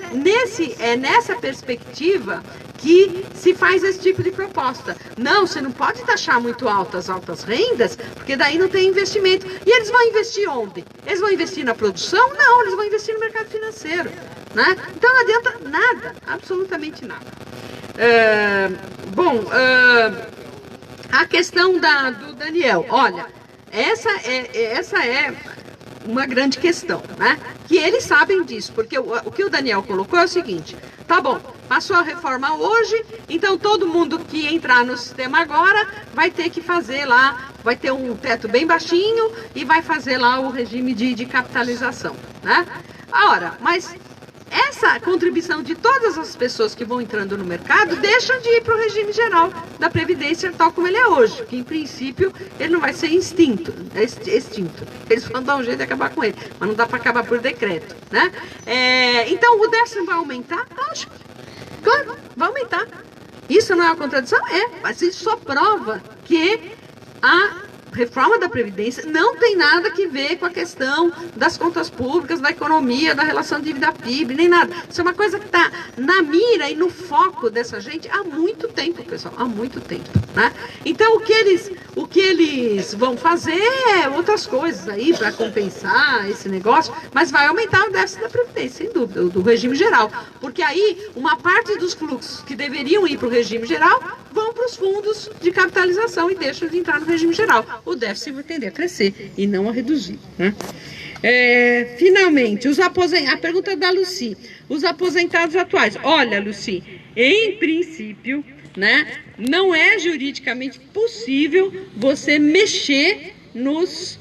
nessa perspectiva que se faz esse tipo de proposta. Não, você não pode taxar muito altas rendas, porque daí não tem investimento. E eles vão investir onde? Eles vão investir na produção? Não, eles vão investir no mercado financeiro, né? Então não adianta nada, absolutamente nada. A questão do Daniel, olha, essa é uma grande questão, né? Que eles sabem disso, porque o que o Daniel colocou é o seguinte, tá bom, passou a reforma hoje, então todo mundo que entrar no sistema agora vai ter que fazer lá, vai ter um teto bem baixinho e vai fazer lá o regime de capitalização, né? Ora, mas essa contribuição de todas as pessoas que vão entrando no mercado deixam de ir para o regime geral da Previdência tal como ele é hoje, que em princípio ele não vai ser extinto. Eles vão dar um jeito de acabar com ele, mas não dá para acabar por decreto, né? Então o décimo vai aumentar? Lógico, claro, vai aumentar. Isso não é uma contradição? Mas isso só prova que a reforma da Previdência não tem nada que ver com a questão das contas públicas, da economia, da relação dívida-PIB, nem nada. Isso é uma coisa que está na mira e no foco dessa gente há muito tempo, pessoal, há muito tempo, né? Então, o que eles vão fazer é outras coisas aí para compensar esse negócio, mas vai aumentar o déficit da Previdência, sem dúvida, do regime geral, porque aí uma parte dos fluxos que deveriam ir para o regime geral vão para os fundos de capitalização e deixam de entrar no regime geral. O déficit vai tender a crescer e não a reduzir, né? Finalmente, a pergunta da Lucy, os aposentados atuais. Olha, Lucy, em princípio, né, não é juridicamente possível você mexer nos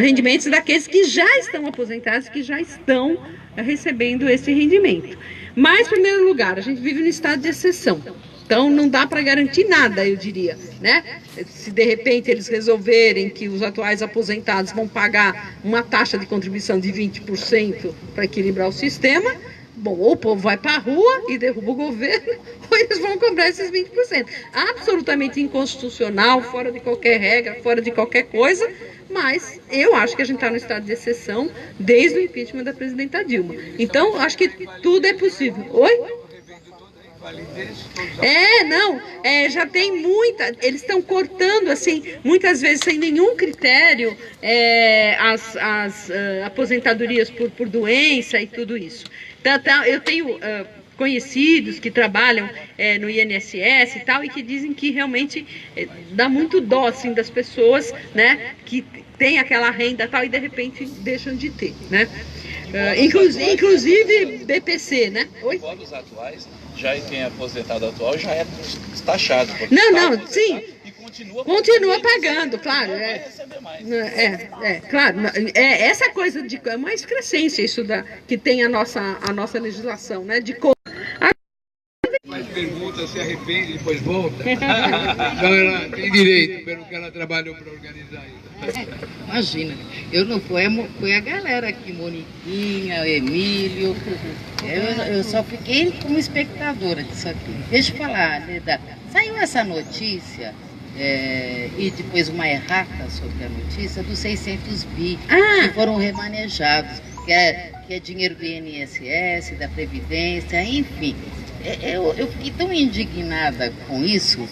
rendimentos daqueles que já estão aposentados, que já estão recebendo esse rendimento. Mas, em primeiro lugar, a gente vive no estado de exceção. Então, não dá para garantir nada, eu diria, né? Se de repente eles resolverem que os atuais aposentados vão pagar uma taxa de contribuição de 20% para equilibrar o sistema, Bom, ou o povo vai para a rua e derruba o governo, ou eles vão cobrar esses 20%. Absolutamente inconstitucional, fora de qualquer regra, fora de qualquer coisa, mas eu acho que a gente está no estado de exceção desde o impeachment da presidenta Dilma. Então, acho que tudo é possível. Oi? Já tem muita, eles estão cortando assim, muitas vezes sem nenhum critério, as aposentadorias por doença e tudo isso. Então, eu tenho conhecidos que trabalham no INSS e tal, e que dizem que realmente dá muito dó assim, das pessoas, né, que tem aquela renda tal e de repente deixam de ter, né? Inclusive BPC, né? Oi? Os atuais, já quem é aposentado atual já é taxado. Sim. Continua pagando, claro. Claro. Essa coisa de é uma excrescência isso que tem a nossa legislação, né? Mas pergunta, se arrepende, depois volta. Então ela tem direito, pelo que ela trabalhou para organizar isso. Imagina, eu não fui, foi a galera aqui, Moniquinha, Emílio. Eu só fiquei como espectadora disso aqui. Deixa eu falar, Leda, saiu essa notícia e depois uma errata sobre a notícia dos 600 bi que foram remanejados, que é dinheiro do INSS, da Previdência, enfim. Eu fiquei tão indignada com isso,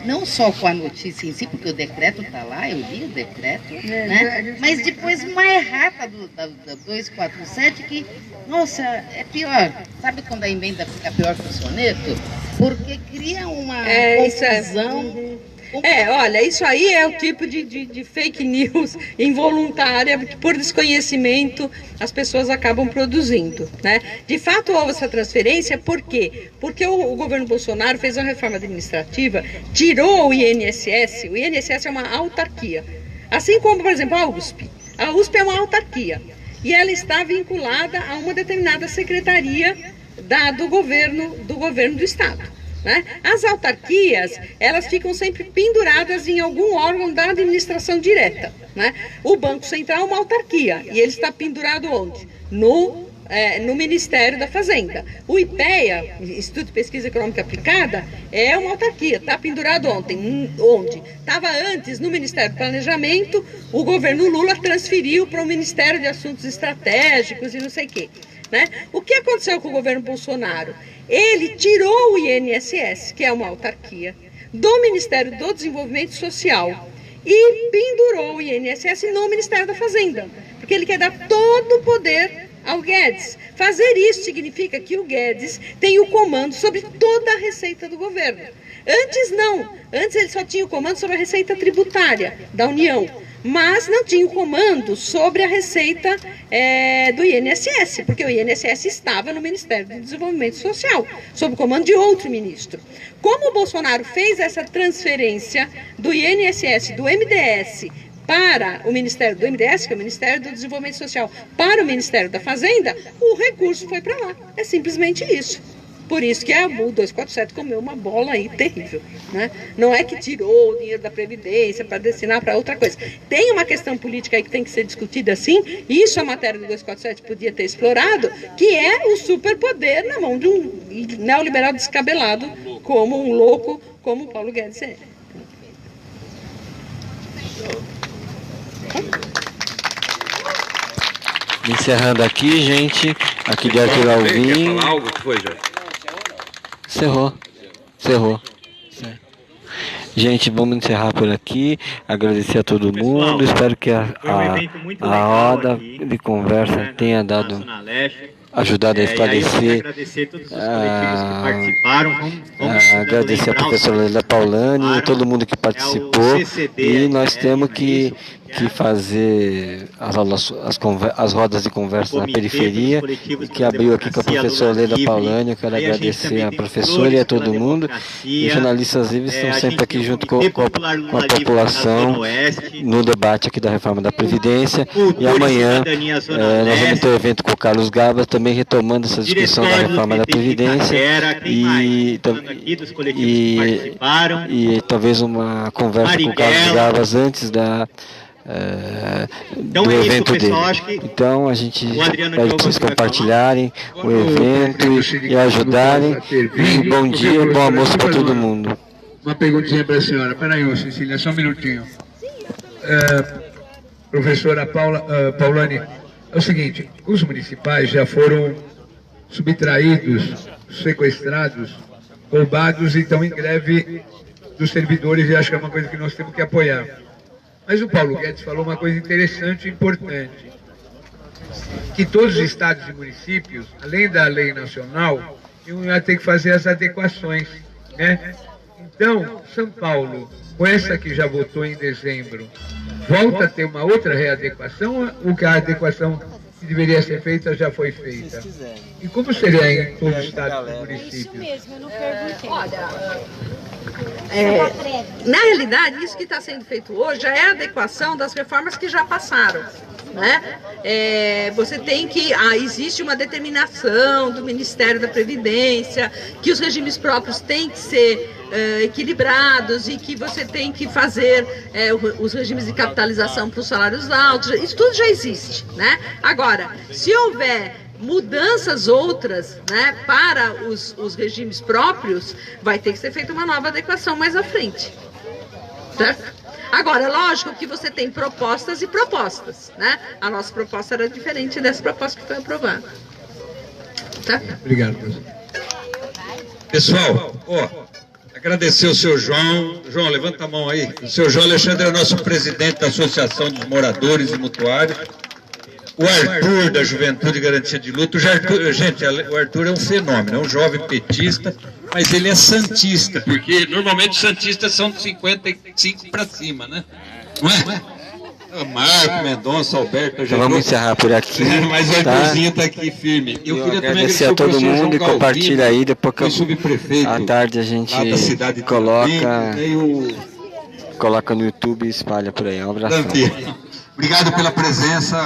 não só com a notícia em si, porque o decreto está lá, eu li o decreto, né? Mas depois uma errata da 247 que, nossa, é pior. Sabe quando a emenda fica pior que o soneto? Porque cria uma confusão. Olha, isso aí é o tipo de fake news involuntária que por desconhecimento as pessoas acabam produzindo, né? De fato houve essa transferência, por quê? Porque o governo Bolsonaro fez uma reforma administrativa, tirou o INSS é uma autarquia, assim como, por exemplo, a USP é uma autarquia, e ela está vinculada a uma determinada secretaria do governo do Estado. Né? As autarquias, elas ficam sempre penduradas em algum órgão da administração direta, né? O Banco Central é uma autarquia e ele está pendurado onde? No Ministério da Fazenda. O IPEA, Instituto de Pesquisa Econômica Aplicada, é uma autarquia, está pendurado onde? Estava antes no Ministério do Planejamento, o governo Lula transferiu para o Ministério de Assuntos Estratégicos e não sei o quê. Né? O que aconteceu com o governo Bolsonaro? Ele tirou o INSS, que é uma autarquia, do Ministério do Desenvolvimento Social e pendurou o INSS no Ministério da Fazenda, porque ele quer dar todo o poder ao Guedes. Fazer isso significa que o Guedes tem o comando sobre toda a receita do governo. Antes não, antes ele só tinha o comando sobre a receita tributária da União, mas não tinha o comando sobre a receita do INSS, porque o INSS estava no Ministério do Desenvolvimento Social, sob o comando de outro ministro. Como o Bolsonaro fez essa transferência do INSS, do MDS, para o Ministério do MDS, que é o Ministério do Desenvolvimento Social, para o Ministério da Fazenda, o recurso foi para lá. É simplesmente isso. Por isso que o 247 comeu uma bola aí terrível, né? Não é que tirou o dinheiro da Previdência para destinar para outra coisa. Tem uma questão política aí que tem que ser discutida assim, isso a matéria do 247 podia ter explorado, que é o superpoder na mão de um neoliberal descabelado, como um louco, como o Paulo Guedes é. Encerrando aqui, gente, aqui de Arthur Alvim. Quer falar algo que foi, Jorge? Encerrou. Gente, vamos encerrar por aqui. Agradecer a todo mundo. Espero que a roda de conversa tenha ajudado a esclarecer. Agradecer todos os coletivos que participaram. Agradecer a professora Leda Paulani e todo mundo que participou. E nós temos que fazer as rodas de conversa na periferia, que abriu aqui com a professora Leda Paulani. Eu quero agradecer a professora e a todo mundo. E os jornalistas livres estão sempre aqui junto com a população no debate aqui da reforma da Previdência. E amanhã nós vamos ter um evento com o Carlos Gabas, também retomando essa discussão da reforma da Previdência. E talvez uma conversa com o Carlos Gabas antes do evento dele. Então a gente pede para vocês compartilharem o evento e ajudarem. E bom dia e bom almoço para todo mundo. Uma perguntinha para a senhora. Peraí, Cecília, só um minutinho. Professora Paulani, é o seguinte, os municipais já foram subtraídos, sequestrados, roubados e estão em greve dos servidores, e acho que é uma coisa que nós temos que apoiar. Mas o Paulo Guedes falou uma coisa interessante e importante, que todos os estados e municípios, além da lei nacional, iam ter que fazer as adequações, né? Então, São Paulo, com essa que já votou em dezembro, volta a ter uma outra readequação, ou que a adequação que deveria ser feita já foi feita? E como seria em todos os estados e municípios? Isso mesmo, eu não perguntei. Na realidade, isso que está sendo feito hoje já é a adequação das reformas que já passaram. Né? Você tem que... existe uma determinação do Ministério da Previdência que os regimes próprios têm que ser equilibrados e que você tem que fazer os regimes de capitalização para os salários altos. Isso tudo já existe, né? Agora, se houver mudanças outras, né, para os regimes próprios, vai ter que ser feita uma nova adequação mais à frente, certo? Agora, é lógico que você tem propostas e propostas, né? A nossa proposta era diferente dessa proposta que foi aprovada. Tá? Obrigado, professor. Pessoal, agradecer o seu João. João, levanta a mão aí. O seu João Alexandre é o nosso presidente da Associação dos Moradores e Mutuários. O Arthur, da Juventude Garantia de Luta. Gente, o Arthur é um fenômeno, é um jovem petista, mas ele é santista, porque normalmente os santistas são de 55 para cima, né? Não é? Marco, Mendonça, Alberto, então vamos encerrar por aqui. Mas o Arthurzinho está aqui firme. Eu queria agradecer a todo mundo e compartilha aí, depois que à tarde a gente coloca no YouTube e espalha por aí. Um abraço. Obrigado pela presença.